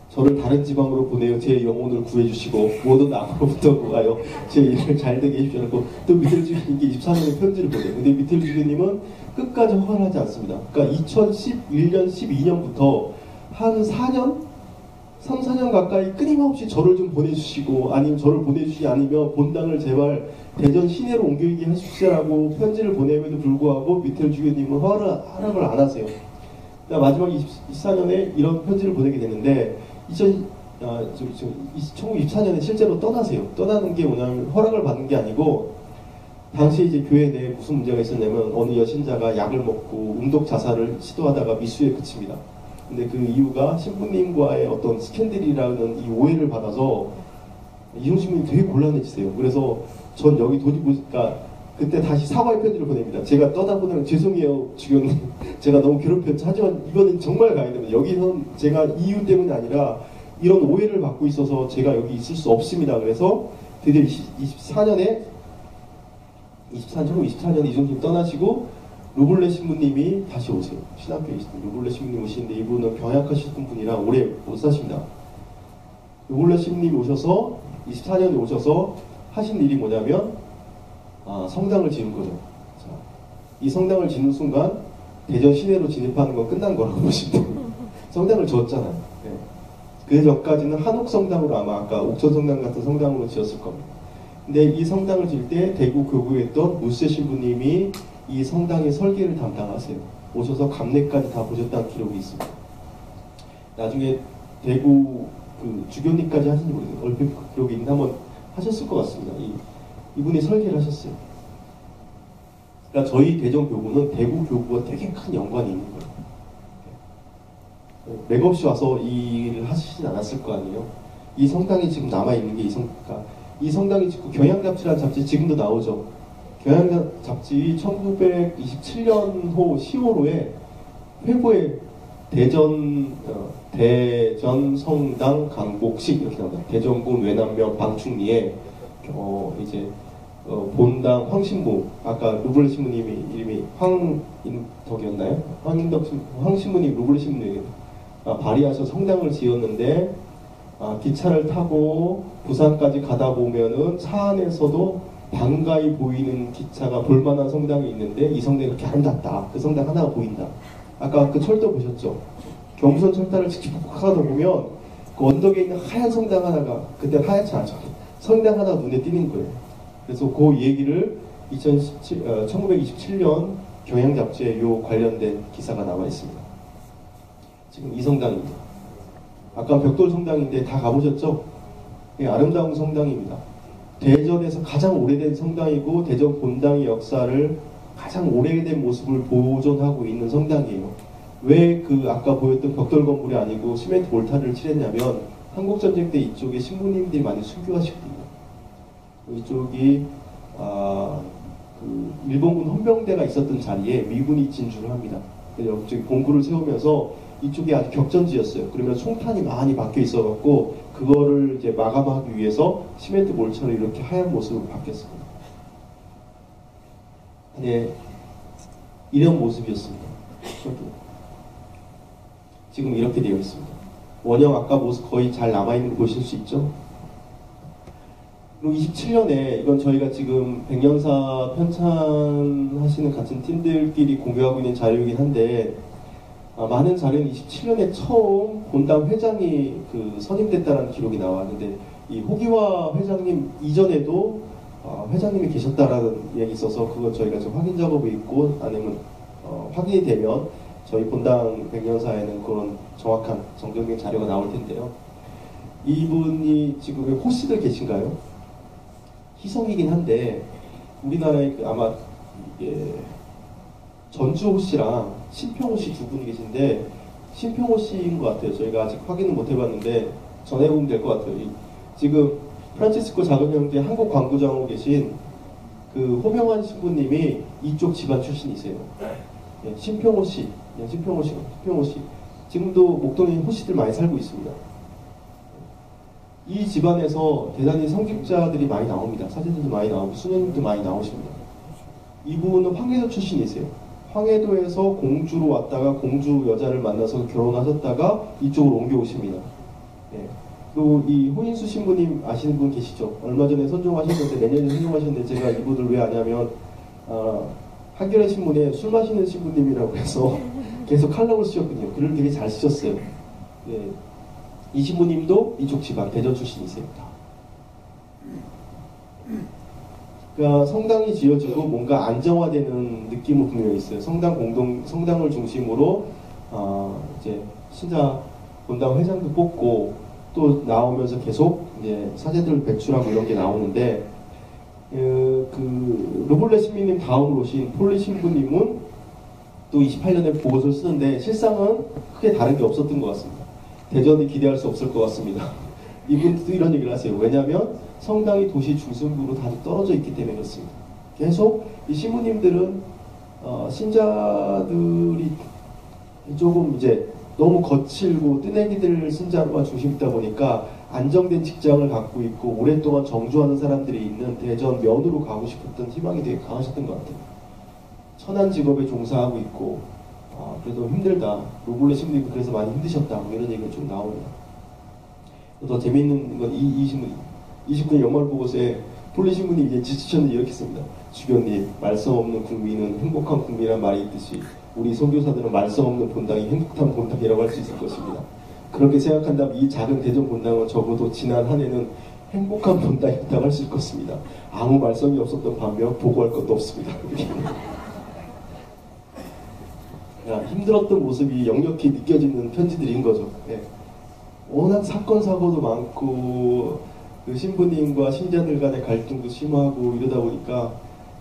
저를 다른 지방으로 보내요. 제 영혼을 구해주시고 모든 악으로부터 구하여 제 일을 잘되게 해주시고 또 미틀 주교님께 24년의 편지를 보내요. 근데 미틀 주교님은 끝까지 허가를 하지 않습니다. 그러니까 2011년, 12년부터 한 4년? 3, 4년 가까이 끊임없이 저를 좀 보내주시고 아니면 저를 보내주시지 않으면 본당을 제발 대전 시내로 옮기게 해주시라고 편지를 보냄에도 불구하고 미틀 주교님은 허락을 안 하세요. 그러니까 마지막 24년에 이런 편지를 보내게 되는데 1924년에 실제로 떠나세요. 떠나는 게 뭐냐면 허락을 받는 게 아니고 당시 이제 교회 내에 무슨 문제가 있었냐면 어느 여신자가 약을 먹고 운동 자살을 시도하다가 미수에 그칩니다. 근데 그 이유가 신부님과의 어떤 스캔들이라는 이 오해를 받아서 이종신부님 되게 곤란해지세요. 그래서 전 여기 그러니까 그때 다시 사과의 편지를 보냅니다. 제가 떠나보내면 죄송해요. 지금 제가 너무 괴롭혔죠. 하지만 이거는 정말 가야 됩니다. 여기선 제가 이유 때문이 아니라 이런 오해를 받고 있어서 제가 여기 있을 수 없습니다. 그래서 드디어 24년에 1924년에 이종신 떠나시고 루블레 신부님이 다시 오세요. 신학교에 있을 때 루블레 신부님 오시는데 이분은 병약하셨던 분이라 오래 못 사십니다. 루블레 신부님이 오셔서 24년에 오셔서 하신 일이 뭐냐면 성당을 지은 거죠. 자, 이 성당을 짓는 순간 대전 시내로 진입하는 건 끝난 거라고 보시면 됩니다. 성당을 지었잖아요. 네. 그 전까지는 한옥성당으로 아까 옥천성당 같은 성당으로 지었을 겁니다. 근데 이 성당을 지을 때 대구 교구에 있던 무세 신부님이 이 성당의 설계를 담당하세요. 오셔서 감례까지 다 보셨다는 기록이 있습니다. 나중에 대구 그 주교님까지 하신지 모르겠어요. 얼핏 그 기록이 있는데 한번 하셨을 것 같습니다. 이분이 설계를 하셨어요. 그러니까 저희 대전교구는 대구 교구와 되게 큰 연관이 있는 거예요. 맥없이 와서 이 일을 하시진 않았을 거 아니에요. 이 성당이 지금 남아있는 게 이 성당이 지금 경향잡지라는 잡지 지금도 나오죠. 경향잡지 1927년호 10월호에 회고에 대전 성당 강복식 이렇게 나옵니다. 대전군 외남면 방충리에 본당 황신부, 아까 루블레 신부님이 이름이 황인덕이었나요? 황신부님 루블레 신부님이 발의하셔서 성당을 지었는데 기차를 타고 부산까지 가다 보면은 차 안에서도 반가이 보이는 기차가 볼만한 성당이 있는데 이 성당이 그렇게 아름답다. 그 성당 하나가 보인다. 아까 그 철도 보셨죠? 경부선 철도를 직접 가다 보면 그 언덕에 있는 하얀 성당 하나가, 그때 하얗지 않죠. 성당 하나가 눈에 띄는 거예요. 그래서 그 얘기를 1927년 경향잡지에 요 관련된 기사가 나와 있습니다. 지금 이 성당입니다. 아까 벽돌 성당인데 다 가보셨죠? 예, 아름다운 성당입니다. 대전에서 가장 오래된 성당이고 대전 본당의 역사를 가장 오래된 모습을 보존하고 있는 성당이에요. 왜 그 아까 보였던 벽돌 건물이 아니고 시멘트 몰타를 칠했냐면 한국전쟁 때 이쪽에 신부님들이 많이 순교하시거든요. 이쪽이 그 일본군 헌병대가 있었던 자리에 미군이 진주를 합니다. 그래서 여기 본부를 세우면서 이쪽이 아주 격전지였어요. 그러면 송탄이 많이 박혀 있어갖고 그거를 이제 마감하기 위해서 시멘트 몰처럼 이렇게 하얀 모습으로 바뀌었습니다. 네, 이런 모습이었습니다. 지금 이렇게 되어 있습니다. 원형 아까 모습 거의 잘 남아있는 거 보실 수 있죠? 그리고 27년에 이건 저희가 지금 백년사 편찬하시는 같은 팀들끼리 공유하고 있는 자료이긴 한데 많은 자료는 27년에 처음 본당 회장이 그 선임됐다는 기록이 나왔는데 이 호기화 회장님 이전에도 회장님이 계셨다라는 얘기 있어서 그거 저희가 지금 확인 작업이 있고 아니면 확인이 되면 저희 본당 백년사에는 그런 정확한 정정된 자료가 나올 텐데요. 이분이 지금 호씨들 계신가요? 희성이긴 한데 우리나라에 아마 이게 전주호 씨랑 신평호 씨 두 분이 계신데 신평호 씨인 것 같아요. 저희가 아직 확인은 못 해봤는데 전해보면 될 것 같아요. 지금 프란치스코 작은 형제 한국 광고장으로 계신 그 호명환 신부님이 이쪽 집안 출신이세요. 예, 신평호 씨, 신평호 씨. 지금도 목동에 호씨들 많이 살고 있습니다. 이 집안에서 대단히 성직자들이 많이 나옵니다. 사진들도 많이 나오고 수녀님도 많이 나오십니다. 이분은 황해도 출신이세요. 황해도에서 공주로 왔다가 공주 여자를 만나서 결혼하셨다가 이쪽으로 옮겨오십니다. 네. 그리고 이 호인수 신부님 아시는 분 계시죠? 얼마 전에 선종하셨는데 내년에 선종하셨는데 제가 이분을 왜 아냐면 한겨레 신문에 술 마시는 신부님이라고 해서 계속 칼럼을 쓰셨거든요. 글을 되게 잘 쓰셨어요. 네. 이 신부님도 이쪽 집안 대전 출신이세요. 그러니까 성당이 지어지고 뭔가 안정화되는 느낌은 분명히 있어요. 성당을 중심으로 이제 신자 본당 회장도 뽑고 또 나오면서 계속 이제 사제들 배출하고 이런 게 나오는데 그 루블레 신부님 다음으로 오신 폴리 신부님은 또 28년에 보고서를 쓰는데 실상은 크게 다른 게 없었던 것 같습니다. 대전이 기대할 수 없을 것 같습니다. 이분도 이런 얘기를 하세요. 왜냐하면 성당이 도시 중심부로 다들 떨어져 있기 때문에 그렇습니다. 계속 이 신부님들은 신자들이 조금 이제 너무 거칠고 뜨내기들 신자가 중심이다 보니까 안정된 직장을 갖고 있고 오랫동안 정주하는 사람들이 있는 대전 면으로 가고 싶었던 희망이 되게 강하셨던 것 같아요. 천한 직업에 종사하고 있고 그래도 힘들다. 루블레 신부님이 그래서 많이 힘드셨다. 뭐 이런 얘기가 좀 나옵니다. 더 재미있는 건 이 신부님. 29년 연말 보고서에 폴리 신부님이 이제 지치셨는데 이렇게 씁니다. 주교님, 말씀 없는 국민은 행복한 국민이란 말이 있듯이 우리 선교사들은 말씀 없는 본당이 행복한 본당이라고 할 수 있을 것입니다. 그렇게 생각한다면 이 작은 대전 본당은 적어도 지난 한 해는 행복한 본당이었다고 할 수 있을 것 같습니다. 아무 말썽이 없었던 반면 보고할 것도 없습니다. 힘들었던 모습이 역력히 느껴지는 편지들인 거죠. 네. 워낙 사건 사고도 많고 그 신부님과 신자들 간의 갈등도 심하고 이러다 보니까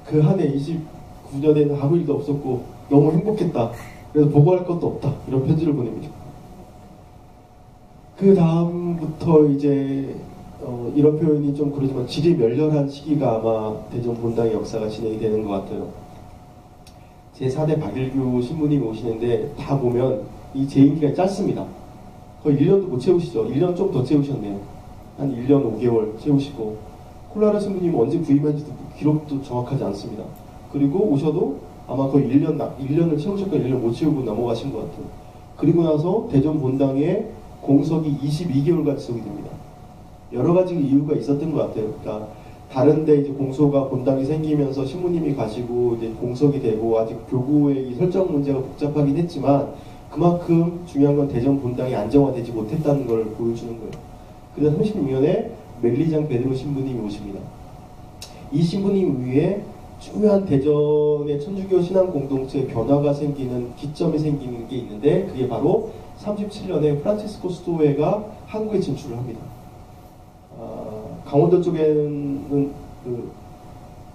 그 한 해 29년에는 아무 일도 없었고 너무 행복했다. 그래서 보고할 것도 없다. 이런 편지를 보냅니다. 그 다음부터 이제 이런 표현이 좀 그러지만 질이 멸렬한 시기가 아마 대전 본당의 역사가 진행이 되는 것 같아요. 제4대 박일규 신부님이 오시는데 다 보면 이 재임기가 짧습니다. 거의 1년도 못 채우시죠. 1년 좀 더 채우셨네요. 한 1년 5개월 채우시고 콜라라 신부님은 언제 부임한지도 기록도 정확하지 않습니다. 그리고 오셔도 아마 거의 1년을 채우셨고 1년 못 채우고 넘어가신 것 같아요. 그리고 나서 대전 본당에 공석이 22개월간 지속이 됩니다. 여러 가지 이유가 있었던 것 같아요. 그러니까 다른데 이제 공소가 본당이 생기면서 신부님이 가시고 이제 공석이 되고 아직 교구의 이 설정 문제가 복잡하긴 했지만 그만큼 중요한 건 대전 본당이 안정화되지 못했다는 걸 보여주는 거예요. 그래서 36년에 멜리장 베드로 신부님이 오십니다. 이 신부님 위에 중요한 대전의 천주교 신앙 공동체의 변화가 생기는 기점이 생기는 게 있는데 그게 바로 37년에 프란치스코 수도회가 한국에 진출을 합니다. 강원도 쪽에는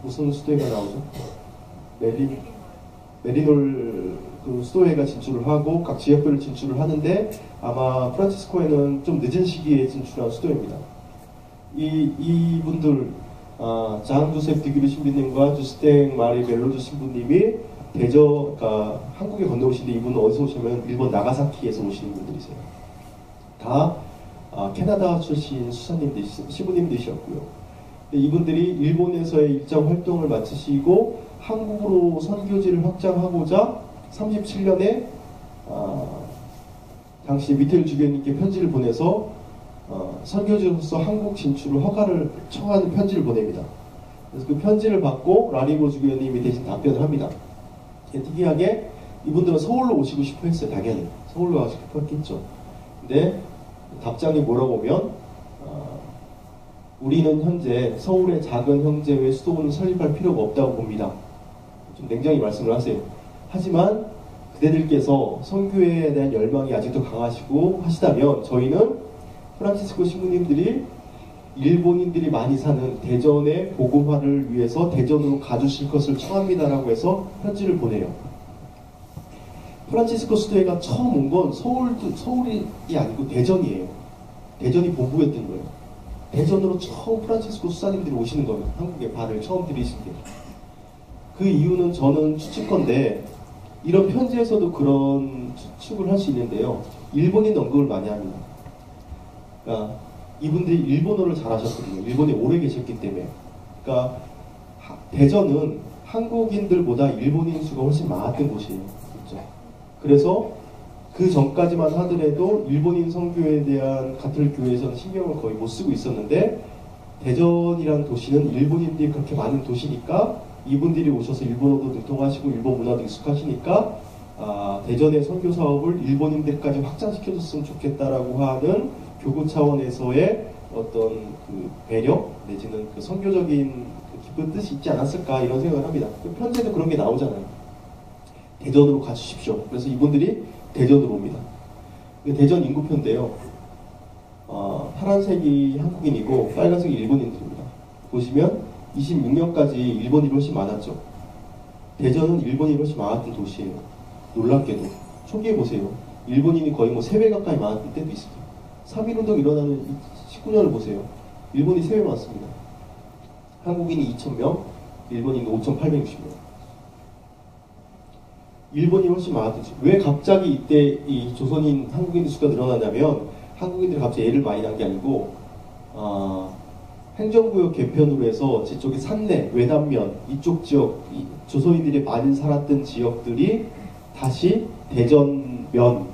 무슨 수도회가 나오죠? 메리놀 그 수도회가 진출을 하고 각 지역별로 진출을 하는데 아마 프란치스코에는 좀 늦은 시기에 진출한 수도회입니다. 이분들 장 조셉 디그리 신부님과 주스탱 마리 멜로주 신부님이 그러니까 한국에 건너오시는데 이분은 어디서 오시냐면 일본 나가사키에서 오시는 분들이세요. 다 캐나다 출신 수사님들, 신부님들이셨고요. 이분들이 일본에서의 일정 활동을 마치시고 한국으로 선교지를 확장하고자 37년에 당시 미텔 주교님께 편지를 보내서 선교지로서 한국 진출을 허가를 청하는 편지를 보냅니다. 그래서 그 편지를 받고 라리고 주교님이 대신 답변을 합니다. 특이하게 이분들은 서울로 오시고 싶어 했어요. 당연히 서울로 가고 싶어 했겠죠. 근데 답장이 뭐라고 오면 우리는 현재 서울의 작은 형제회 수도원을 설립할 필요가 없다고 봅니다. 좀 냉정히 말씀을 하세요. 하지만 그대들께서 선교에 대한 열망이 아직도 강하시고 하시다면 저희는 프란치스코 신부님들이 일본인들이 많이 사는 대전의 복음화를 위해서 대전으로 가주실 것을 청합니다라고 해서 편지를 보내요. 프란치스코 수도회가 처음 온 건 서울이 아니고 대전이에요. 대전이 본부였던 거예요. 대전으로 처음 프란치스코 수사님들이 오시는 거예요. 한국에 발을 처음 들이신 게. 그 이유는 저는 추측건데 이런 편지에서도 그런 추측을 할 수 있는데요. 일본인 언급을 많이 합니다. 그러니까 이분들이 일본어를 잘하셨거든요. 일본에 오래 계셨기 때문에. 그러니까 대전은 한국인들보다 일본인 수가 훨씬 많았던 곳이에요. 그렇죠? 그래서 그 전까지만 하더라도 일본인 선교에 대한 가톨릭 교회에서는 신경을 거의 못 쓰고 있었는데 대전이라는 도시는 일본인들이 그렇게 많은 도시니까 이분들이 오셔서 일본어도 능통하시고 일본 문화도 익숙하시니까 대전의 선교 사업을 일본인들까지 확장시켜줬으면 좋겠다라고 하는 교구 차원에서의 어떤 그 배려 내지는 그 선교적인 그 깊은 뜻이 있지 않았을까 이런 생각을 합니다. 그 편지에도 그런 게 나오잖아요. 대전으로 가주십시오. 그래서 이분들이 대전으로 옵니다. 대전 인구표인데요. 파란색이 한국인이고 빨간색이 일본인들입니다. 보시면 26년까지 일본인이 훨씬 많았죠. 대전은 일본인이 훨씬 많았던 도시예요. 놀랍게도. 초기에 보세요. 일본인이 거의 뭐 3배 가까이 많았던 때도 있습니다. 3.1운동 일어나는 19년을 보세요. 일본이 3배 많습니다. 한국인이 2,000명, 일본인이 5,860명. 일본이 훨씬 많았듯이 왜 갑자기 이때 이 조선인 한국인 수가 늘어나냐면 한국인들이 갑자기 애를 많이 낳은 게 아니고 행정구역 개편으로 해서 저쪽에 산내, 외단면 이쪽 지역 조선인들이 많이 살았던 지역들이 다시 대전면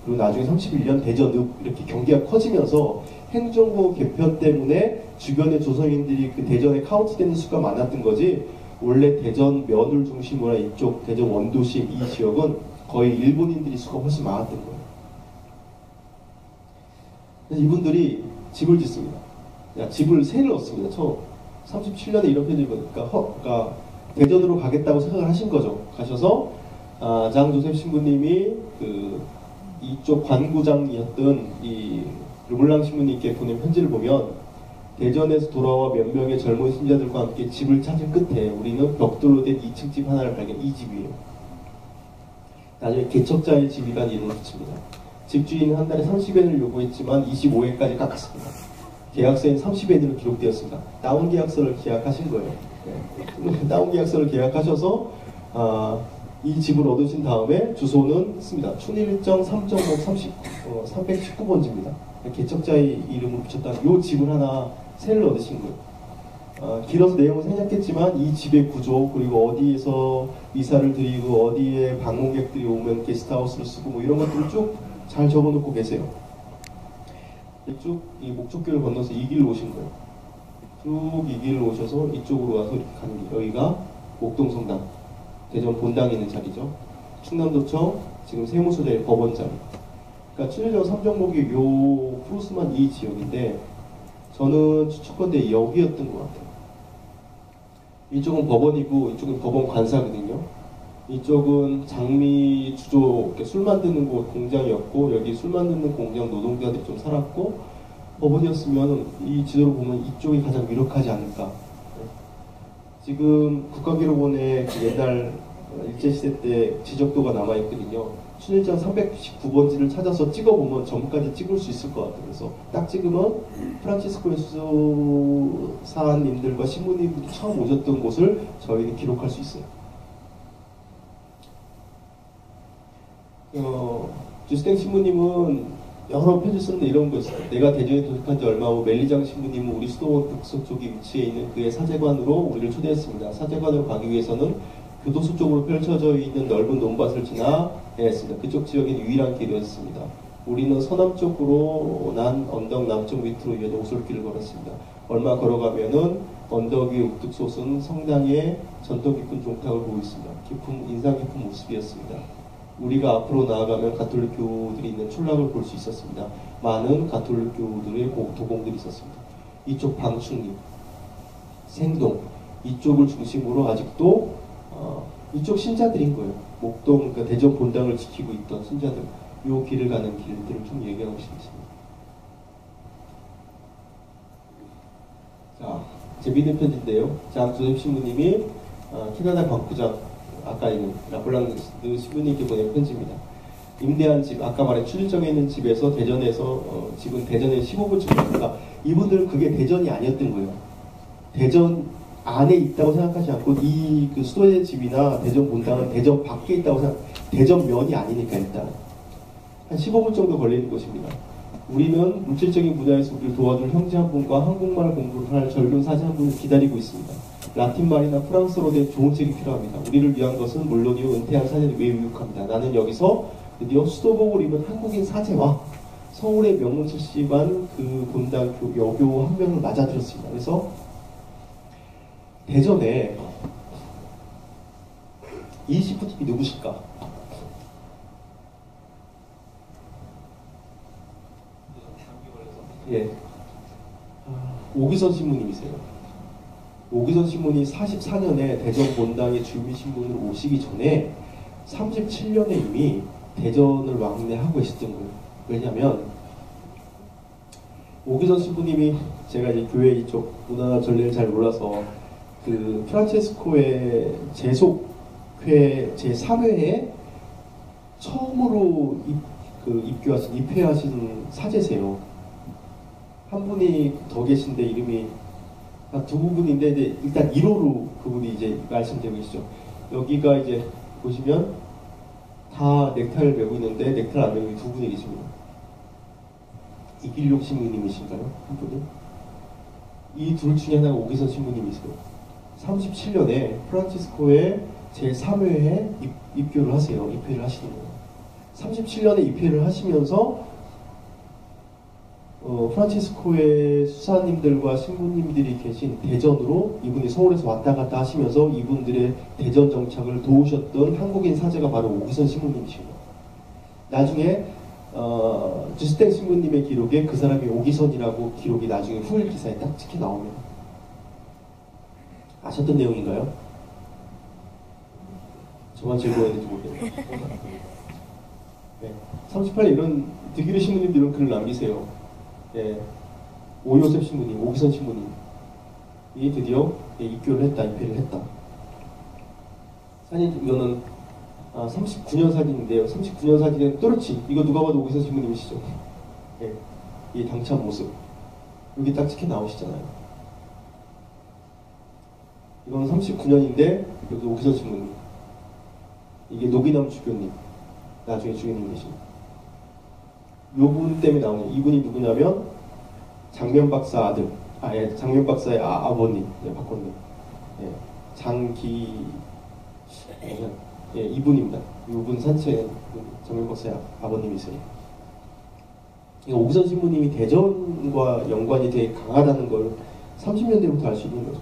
그리고 나중에 31년 대전읍 이렇게 경기가 커지면서 행정구역 개편 때문에 주변의 조선인들이 그 대전에 카운트되는 수가 많았던 거지 원래 대전 면을 중심으로 한 이쪽 대전 원도심 이 지역은 거의 일본인들이 수가 훨씬 많았던 거예요. 그래서 이분들이 집을 짓습니다. 집을 세를 얻습니다. 처음 37년에 이런 편지 보니까 그러니까 대전으로 가겠다고 생각을 하신 거죠. 가셔서 장조셉 신부님이 이쪽 관구장이었던 이 르블랑 신부님께 보낸 편지를 보면 대전에서 돌아와 몇 명의 젊은 신자들과 함께 집을 찾은 끝에 우리는 벽돌로 된 2층 집 하나를 발견. 이 집이에요. 나중에 개척자의 집이라는 이름을 붙입니다. 집주인은 한 달에 30엔을 요구했지만 25엔까지 깎았습니다. 계약서엔 30엔으로 기록되었습니다. 다운 계약서를 계약하신 거예요. 네. 다운 계약서를 계약하셔서 이 집을 얻으신 다음에 주소는 씁니다. 춘일정 3.5 319번지입니다. 개척자의 이름을 붙였다는 이 집을 하나 세를 얻으신 거예요. 길어서 내용은 생략했지만 이 집의 구조 그리고 어디에서 이사를 드리고 어디에 방문객들이 오면 게스트하우스를 쓰고 뭐 이런 것들을 쭉 잘 적어놓고 계세요. 쭉 이 목적교를 건너서 이 길로 오신 거예요. 쭉 이 길로 오셔서 이쪽으로 와서 이렇게 가는 길. 여기가 목동성당 대전 본당에 있는 자리죠. 충남도청 지금 세무소재 법원 자리. 그러니까 춘일정 3정목이 요 프로스만 이 지역인데 저는 추측컨대 여기였던 것 같아요. 이쪽은 법원이고 이쪽은 법원 관사거든요. 이쪽은 장미 주조 술 만드는 곳 공장이었고 여기 술 만드는 공장 노동자들이 좀 살았고 법원이었으면 이 지도로 보면 이쪽이 가장 유력하지 않을까. 지금 국가기록원에 옛날 일제시대 때 지적도가 남아있거든요. 춘일장 319번지를 찾아서 찍어보면 전까지 찍을 수 있을 것 같아요. 그래서 딱 찍으면 프란치스코 예수사님들과 신부님들이 처음 오셨던 곳을 저희는 기록할 수 있어요. 주스탱 신부님은 여러 편지 쓰는데 이런 거 있어요. 내가 대전에 도착한 지 얼마 후 멜리장 신부님은 우리 수도원 북서 쪽에 위치해 있는 그의 사제관으로 우리를 초대했습니다. 사제관으로 가기 위해서는 교도소 쪽으로 펼쳐져 있는 넓은 논밭을 지나야 했습니다. 그쪽 지역엔 유일한 길이었습니다. 우리는 서남쪽으로 난 언덕 남쪽 밑으로 이어져 오솔길을 걸었습니다. 얼마 걸어가면은 언덕 위의 우뚝솟은 성당의 전통 깊은 종탑을 보고 있습니다. 인상 깊은 모습이었습니다. 우리가 앞으로 나아가면 가톨릭 교우들이 있는 촌락을 볼 수 있었습니다. 많은 가톨릭 교우들의 도공들이 있었습니다. 이쪽 방충리, 생동 이쪽을 중심으로 아직도 이쪽 신자들인 거예요. 목동 그러니까 대전 본당을 지키고 있던 신자들 요 길을 가는 길들을 좀 얘기하고 싶습니다. 자, 재미있는 편지인데요. 장조셉 신부님이 캐나다 관구장 아까 있는 라블랑드 신부님께 보낸 편지입니다. 임대한 집, 아까 말한 춘일정에 있는 집에서 대전에서 집은 대전에 15분쯤이니까 이분들은 그게 대전이 아니었던 거예요. 대전 안에 있다고 생각하지 않고 그 수도의 집이나 대전 본당은 대전 밖에 있다고 대전 면이 아니니까 일단 한 15분 정도 걸리는 곳입니다. 우리는 물질적인 분야에서 우리를 도와줄 형제 한 분과 한국말 공부를 할 젊은 사제 한 분을 기다리고 있습니다. 라틴말이나 프랑스어로 된 좋은 책이 필요합니다. 우리를 위한 것은 물론이요 은퇴한 사제는 매우 유익합니다. 나는 여기서 드디어 수도복을 입은 한국인 사제와 서울의 명문 출신한 그 본당 여교 한 명을 맞아들었습니다. 그래서 대전에 이 신부님이 누구실까? 예, 오기선 신부님이세요. 오기선 신부님이 44년에 대전 본당의 주민 신분으로 오시기 전에 37년에 이미 대전을 왕래하고 계셨던 거예요. 왜냐하면 오기선 신부님이 제가 이제 교회 이쪽 문화 전례를 잘 몰라서 그 프란체스코의 제속회 제3회에 처음으로 입회하신 사제세요. 한 분이 더 계신데 이름이 두 분인데 이제 일단 1호로 그분이 이제 말씀드리고 계시죠. 여기가 이제 보시면 다 넥타이를 메고 있는데 넥타이를 안 메고 두 분이 계십니다. 이길용 신부님이신가요? 한 분이? 이 둘 중에 하나가 오기선 신부님이세요. 37년에 프란치스코의 제3회에 입교를 하세요. 입회를 하시는 거예요. 37년에 입회를 하시면서 프란치스코의 수사님들과 신부님들이 계신 대전으로 이분이 서울에서 왔다 갔다 하시면서 이분들의 대전 정착을 도우셨던 한국인 사제가 바로 오기선 신부님이십니다. 나중에 주스탱 신부님의 기록에 그 사람이 오기선이라고 기록이 나중에 후일 기사에 딱 찍혀 나옵니다. 아셨던 내용인가요? 저만 즐거워했는지 모르겠네요. 네. 38년 이런 드기르 신부님들 이런 글을 남기세요. 예. 오요셉 신부님, 오기선 신부님 이 드디어 입교를 했다, 입회를 했다. 사진 이거는 39년 사진인데요. 39년 사진은 또렷이 이거 누가 봐도 오기선 신부님이시죠. 예. 이 당찬 모습 여기 딱 찍혀 나오시잖아요. 이건 39년인데 여기 오기선 신부님, 이게 노기남 주교님, 나중에 주교님 계십니다. 요분 때문에 나오는, 이분이 누구냐면 장면 박사 아들, 예, 장면 박사의 아버님, 예, 박건님, 예, 장기, 예, 이분입니다. 이분 산채 장면 박사의 아버님이세요. 오기선 신부님이 대전과 연관이 되게 강하다는 걸 30년대부터 알 수 있는 거죠.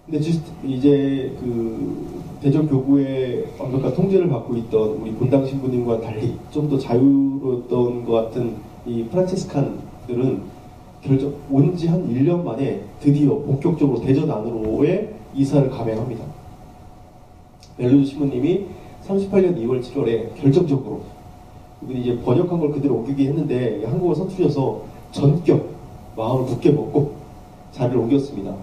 근데 이제 그 대전 교구의 완벽한 통제를 받고 있던 우리 본당 신부님과 달리 좀 더 자유로웠던 것 같은 이 프란치스칸들은 온 지 한 1년 만에 드디어 본격적으로 대전 안으로의 이사를 감행합니다. 벨루즈 신부님이 38년 2월 7월에 결정적으로 이분이 이제 번역한 걸 그대로 옮기긴 했는데 한국어 서투려서 전격 마음을 굳게 먹고 자리를 옮겼습니다.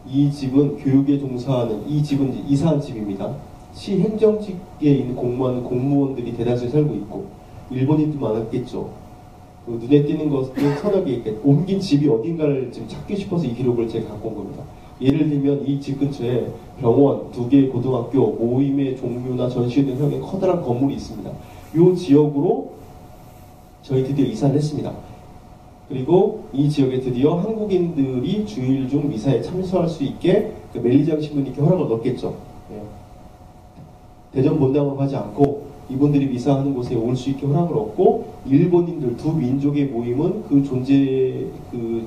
이 집은 교육에 종사하는, 이 집은 이제 이사한 집입니다. 시 행정직에 있는 공무원들이 대다수 살고 있고 일본인도 많았겠죠. 그 눈에 띄는 것은 서너 개 있겠죠. 옮긴 집이 어딘가를 지금 찾기 싶어서 이 기록을 제가 갖고 온 겁니다. 예를 들면 이 집 근처에 병원, 2개의 고등학교, 모임의 종류나 전시회 등 형의 커다란 건물이 있습니다. 이 지역으로 저희 드디어 이사를 했습니다. 그리고 이 지역에 드디어 한국인들이 주일 중 미사에 참석할 수 있게 그 멜리장 신부님께 허락을 얻겠죠. 예. 대전 본당으로 하지 않고 이분들이 미사하는 곳에 올 수 있게 허락을 얻고, 일본인들 두 민족의 모임은 그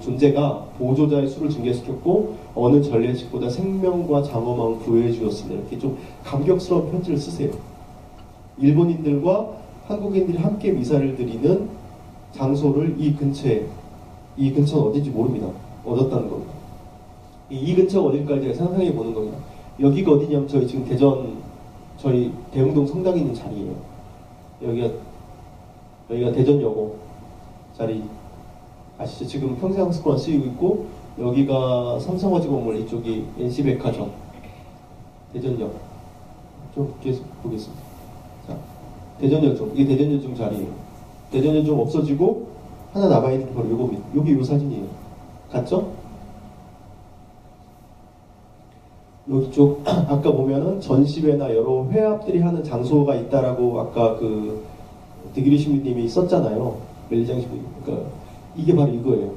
존재가 보조자의 수를 증가시켰고 어느 전례식보다 생명과 장엄함을 부여해 주었습니다. 이렇게 좀 감격스러운 편지를 쓰세요. 일본인들과 한국인들이 함께 미사를 드리는 장소를 이 근처는 어딘지 모릅니다. 얻었다는 겁니다. 이 근처가 어딜까 제가 상상해 보는 겁니다. 여기가 어디냐면 저희 지금 대전, 저희 대흥동 성당에 있는 자리예요. 여기가 대전여고 자리 아시죠? 지금 평생학습관 쓰이고 있고, 여기가 삼성화재 건물, 이쪽이 NC백화점, 대전역. 좀 계속 보겠습니다. 자, 대전여중, 이게 대전여중 자리예요. 대전여중 없어지고 하나 남아있는 게 바로 요겁니다. 여기 요 사진이에요. 같죠? 여기 쪽 아까 보면은 전시회나 여러 회합들이 하는 장소가 있다라고 아까 그 드기리 신부님이 썼잖아요. 멜리장 신부님. 그러니까 이게 바로 이거예요.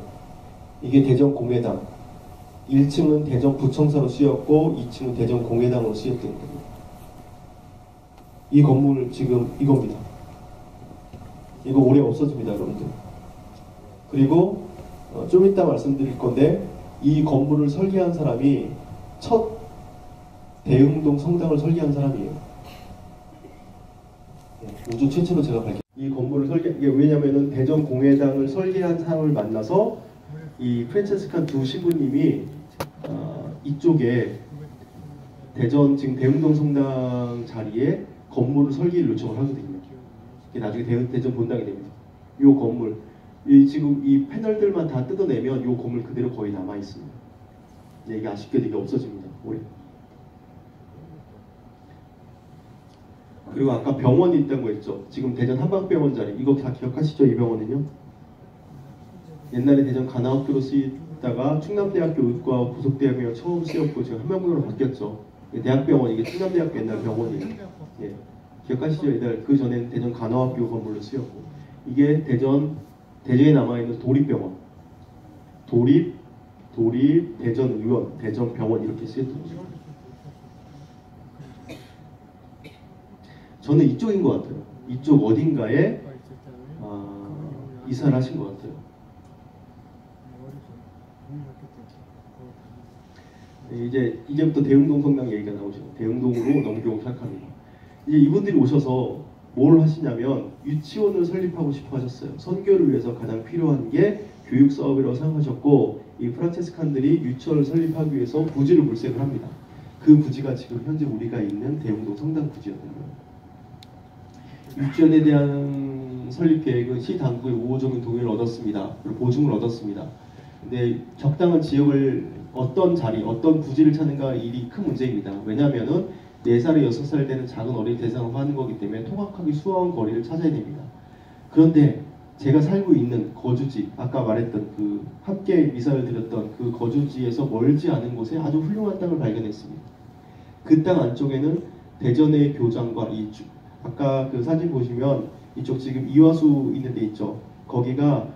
이게 대전 공회당. 1층은 대전 부청사로 쓰였고 2층은 대전 공회당으로 쓰였던 겁니다. 이 건물 지금 이겁니다. 이거 올해 없어집니다, 여러분들. 그리고 좀 이따 말씀드릴 건데, 이 건물을 설계한 사람이 첫 대흥동 성당을 설계한 사람이에요. 우주 최초로 제가 이 건물을 이게 왜냐면은 대전 공회당을 설계한 사람을 만나서 이 프란치스칸 두 신부님이 이쪽에 대전 지금 대흥동 성당 자리에 건물을 설계를 요청을 하거든요. 이게 나중에 대전 본당이 됩니다. 이 건물, 지금 이 패널들만 다 뜯어내면 이 건물 그대로 거의 남아 있습니다. 이게 아쉽게도 이게 없어집니다. 올해. 그리고 아까 병원이 있다고 했죠. 지금 대전 한방병원 자리, 이거 다 기억하시죠? 이 병원은요. 옛날에 대전 간호학교로 쓰이다가 충남대학교 의과 부속대학교가 처음 쓰였고 지금 한방병원으로 바뀌었죠. 대학병원, 이게 충남대학교 옛날 병원이에요. 예. 기억하시죠? 옛날 그 전에는 대전 간호학교 건물로 쓰였고, 이게 대전에 남아있는 도립병원, 대전의원, 대전병원 이렇게 쓰였던 거죠. 저는 이쪽인 것 같아요. 이쪽 어딘가에 이사를 하신 것 같아요. 이제부터 대흥동 성당 얘기가 나오죠. 대흥동으로 넘겨오기 시작합니다. 이제 이분들이 오셔서 뭘 하시냐면 유치원을 설립하고 싶어 하셨어요. 선교를 위해서 가장 필요한 게 교육 사업이라고 생각하셨고, 이 프란체스칸들이 유치원을 설립하기 위해서 부지를 물색을 합니다. 그 부지가 지금 현재 우리가 있는 대웅동 성당 부지였던 거예요. 유치원에 대한 설립 계획은 시 당국의 우호적인 동의를 얻었습니다. 그리고 보증을 얻었습니다. 근데 적당한 지역을 어떤 자리, 어떤 부지를 찾는가 일이 큰 문제입니다. 왜냐하면은 4살에 6살 되는 작은 어린이 대상으로 하는 거기 때문에 통학하기 수월한 거리를 찾아야 됩니다. 그런데 제가 살고 있는 거주지, 아까 말했던 그 함께 미사를 드렸던 그 거주지에서 멀지 않은 곳에 아주 훌륭한 땅을 발견했습니다. 그 땅 안쪽에는 대전의 교장과 아까 그 사진 보시면 이쪽 지금 이화수 있는 데 있죠. 거기가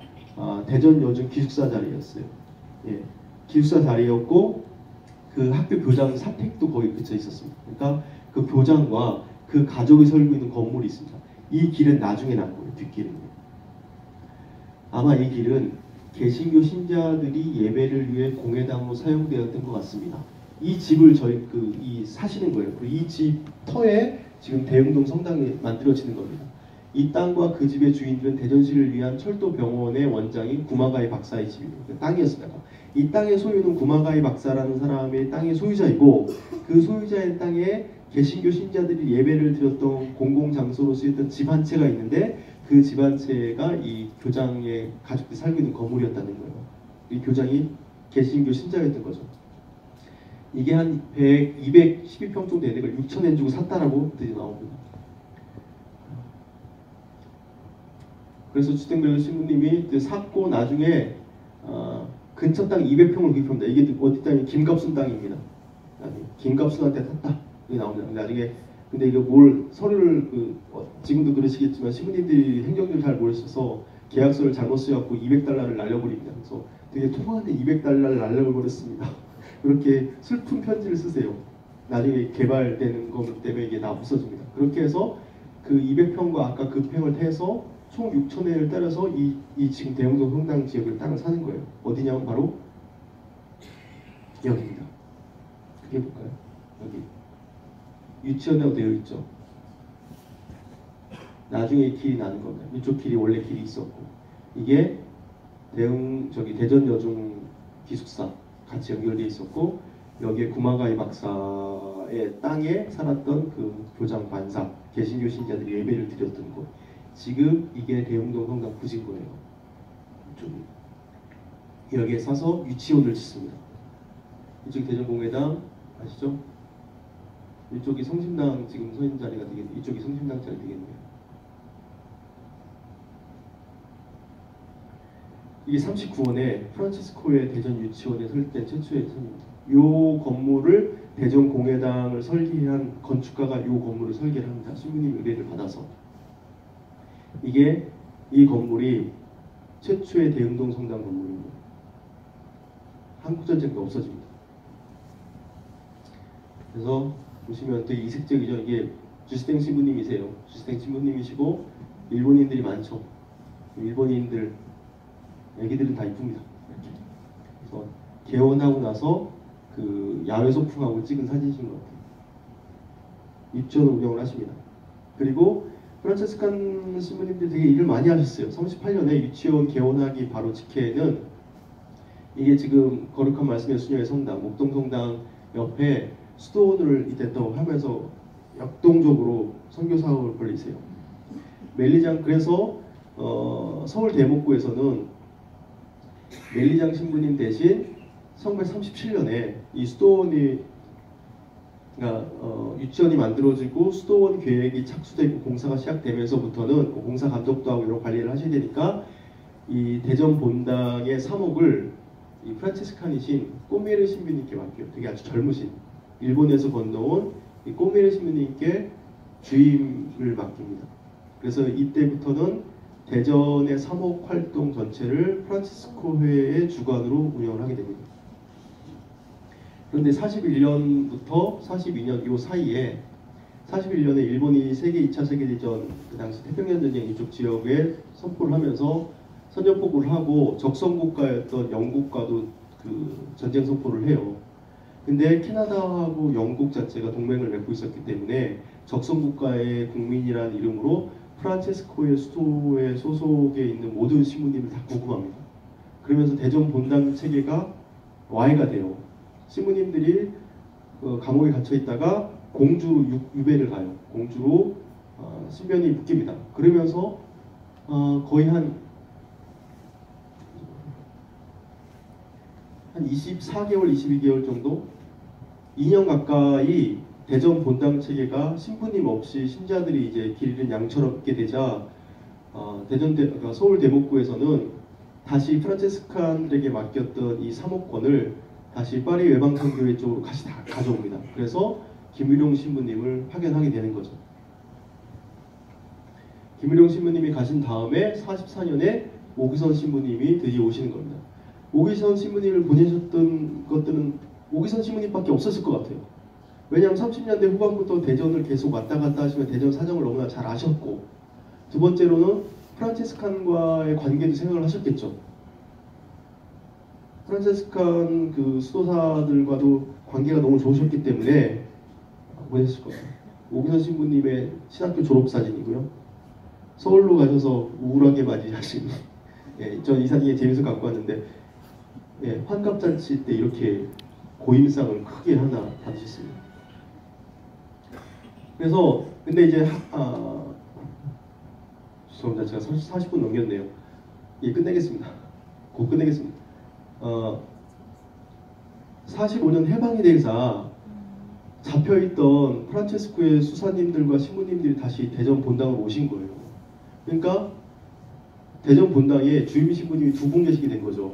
대전 여중 기숙사 자리였어요. 예, 기숙사 자리였고 그 학교 교장 사택도 거기 그쳐 있었습니다. 그러니까 그 교장과 그 가족이 살고 있는 건물이 있습니다. 이 길은 나중에 난 거예요. 뒷길은. 아마 이 길은 개신교 신자들이 예배를 위해 공회당으로 사용되었던 것 같습니다. 이 집을 이 사시는 거예요. 이 집 터에 지금 대웅동 성당이 만들어지는 겁니다. 이 땅과 그 집의 주인들은 대전시를 위한 철도병원의 원장인 구마가이 박사의 집입니다. 그 땅이었습니다. 이 땅의 소유는 구마가이 박사라는 사람의 땅의 소유자이고, 그 소유자의 땅에 개신교 신자들이 예배를 드렸던 공공장소로 쓰였던 집 한 채가 있는데, 그 집 한 채가 이 교장의 가족들이 살고 있는 건물이었다는 거예요. 이 교장이 개신교 신자였던 거죠. 이게 한 212평 정도 되는 걸 6,000엔 주고 샀다라고 들이 나옵니다. 그래서 주택매물 신부님이 샀고 나중에 근처 땅 200평을 구입합니다. 이게 어디 땅이 김갑순 땅입니다. 김갑순한테 샀다. 이게 나옵니다. 나중에 근데 이거 서류를 지금도 그러시겠지만 신부님들이 행정률 잘 모르셔서 계약서를 잘못 써갖고 200달러를 날려버립니다. 그래서 되게 통화한테 200달러를 날려버렸습니다. 그렇게 슬픈 편지를 쓰세요. 나중에 개발되는 것 때문에 이게 다 없어집니다. 그렇게 해서 그 200평과 아까 그 평을 해서 총 6,000엔을 따라서 이 지금 대웅동 성당 지역을 땅을 사는 거예요. 어디냐면 바로 여기입니다. 크게 볼까요? 여기 유치원이라고 되어 있죠. 나중에 길이 나는 겁니다. 이쪽 길이 원래 길이 있었고, 이게 대전 여중 기숙사 같이 연결되어 있었고, 여기에 구마가이 박사의 땅에 살았던 그 교장 반사 개신교 신자들이 예배를 드렸던 곳. 지금 이게 대웅동 성당 부지인 거예요. 여기에 사서 유치원을 짓습니다. 이쪽이 대전공회당 아시죠? 이쪽이 성심당 지금 서 있는 자리가 되겠네요. 이쪽이 성심당 자리 되겠네요. 이게 39원에 프란치스코의 대전 유치원에 설립된 최초의 선입니다. 이 건물을 대전공회당을 설계한 건축가가 이 건물을 설계를 합니다. 신부님 의뢰를 받아서. 이 건물이 최초의 대웅동 성당 건물입니다. 한국전쟁 때 없어집니다. 그래서 보시면 되게 이색적이죠. 이게 주스탱 신부님이세요. 주스탱 신부님이시고 일본인들이 많죠. 일본인들 애기들은 다 이쁩니다. 이렇게. 그래서 개원하고 나서 그 야외 소풍하고 찍은 사진이신 것 같아요. 유치원을 운영을 하십니다. 그리고 프란체스칸 신부님들이 되게 일을 많이 하셨어요. 38년에 유치원 개원하기 바로 직해에는 이게 지금 거룩한 말씀의 수녀의 성당, 목동성당 옆에 수도원을 이때 또 하면서 역동적으로 선교 사업을 벌이세요. 멜리장 그래서 서울 대목구에서는 멜리장 신부님 대신 1937년에 이 수도원이 유치원이 만들어지고 수도원 계획이 착수되고 공사가 시작되면서부터는 공사 감독도 하고 여러 관리를 하셔야 되니까 이 대전 본당의 사목을 이 프란체스칸이신 꼬메르 신부님께 맡겨요. 되게 아주 젊으신 일본에서 건너온 이 꼬메르 신부님께 주임을 맡깁니다. 그래서 이때부터는 대전의 사목 활동 전체를 프란치스코 회의 주관으로 운영을 하게 됩니다. 그런데 41년부터 42년 이 사이에 41년에 일본이 세계 2차 세계대전 그 당시 태평양 전쟁 이쪽 지역에 선포를 하면서 선전포고를 하고 적성국가였던 영국과도 그 전쟁 선포를 해요. 근데 캐나다하고 영국 자체가 동맹을 맺고 있었기 때문에 적성국가의 국민이라는 이름으로 프란체스코의 수도에 소속에 있는 모든 신부님을 다 구금합니다. 그러면서 대전 본당 체계가 와해가 돼요. 신부님들이 감옥에 갇혀 있다가 공주로 유배를 가요. 공주로 신변이 묶입니다. 그러면서 거의 한 24개월, 22개월 정도 2년 가까이 대전 본당 체계가 신부님 없이 신자들이 이제 길 잃은 양처럼 있게 되자 그러니까 서울 대목구에서는 다시 프란체스칸들에게 맡겼던 이 사목권을 다시 파리 외방선교회 쪽으로 다시 다 가져옵니다. 그래서 김일용 신부님을 파견하게 되는 거죠. 김일용 신부님이 가신 다음에 44년에 오기선 신부님이 드디어 오시는 겁니다. 오기선 신부님을 보내셨던 것들은 오기선 신부님밖에 없었을 것 같아요. 왜냐하면 30년대 후반부터 대전을 계속 왔다 갔다 하시면 대전 사정을 너무나 잘 아셨고, 두 번째로는 프란체스칸과의 관계도 생각을 하셨겠죠. 프란체스칸 그 수도사들과도 관계가 너무 좋으셨기 때문에 보냈을 거예요. 오기선 신부님의 신학교 졸업사진이고요. 서울로 가셔서 우울하게 맞이하신, 전 이 사진이 재밌어 갖고 왔는데, 환갑잔치 때 이렇게 고임상을 크게 하나 받으셨습니다. 그래서 근데 이제 죄송합니다. 제가 40분 넘겼네요. 끝내겠습니다. 곧 끝내겠습니다. 45년 해방이 되자 잡혀있던 프란체스코의 수사님들과 신부님들이 다시 대전 본당으로 오신 거예요. 그러니까 대전 본당에 주임 신부님이 두 분 계시게 된 거죠.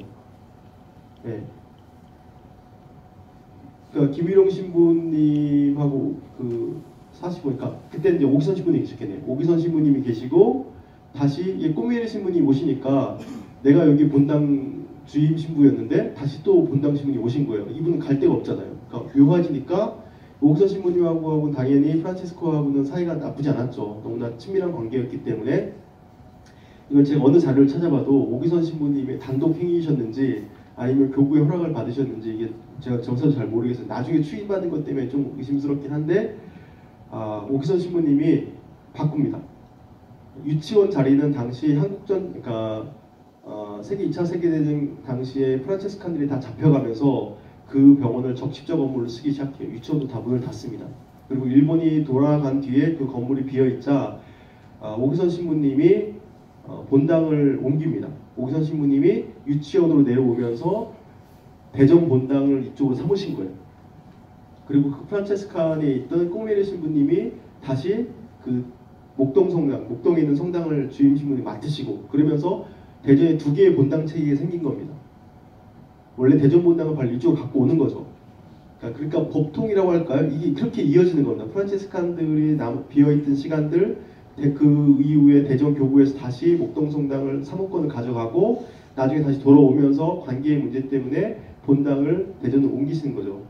그러니까 김일용 신부님하고 그 45니까 그때 이제 오기선 신부님이 계셨겠네요. 오기선 신부님이 계시고 다시 꼬미엘 신부님이 오시니까 내가 여기 본당 주임 신부였는데 다시 또 본당 신부님이 오신 거예요. 이분은 갈 데가 없잖아요. 그러니까 묘화지니까 오기선 신부님하고는 당연히 프란체스코하고는 사이가 나쁘지 않았죠. 너무나 친밀한 관계였기 때문에 이건 제가 어느 자료를 찾아봐도 오기선 신부님의 단독 행위이셨는지 아니면 교구의 허락을 받으셨는지 이게 제가 정확히 잘 모르겠어요. 나중에 추인받은 것 때문에 좀 의심스럽긴 한데 오기선 신부님이 바꿉니다. 유치원 자리는 당시 한국전 그러니까 세계 2차 세계대전 당시에 프란체스칸들이 다 잡혀가면서 그 병원을 적십자 건물로 쓰기 시작해요. 유치원도 다 문을 닫습니다. 그리고 일본이 돌아간 뒤에 그 건물이 비어있자 오기선 신부님이 본당을 옮깁니다. 오기선 신부님이 유치원으로 내려오면서 대전 본당을 이쪽으로 삼으신 거예요. 그리고 그 프란체스칸에 있던 꼬미엘 신부님이 다시 그 목동에 있는 성당을 주임 신부님 맡으시고 그러면서 대전에 두 개의 본당 체계가 생긴 겁니다. 원래 대전 본당을 빨리 이쪽으로 갖고 오는 거죠. 그러니까 법통이라고 할까요? 이게 그렇게 이어지는 겁니다. 프란체스칸들이 비어있던 시간들 그 이후에 대전 교구에서 다시 목동성당을 사목권을 가져가고 나중에 다시 돌아오면서 관계의 문제 때문에 본당을 대전으로 옮기시는 거죠.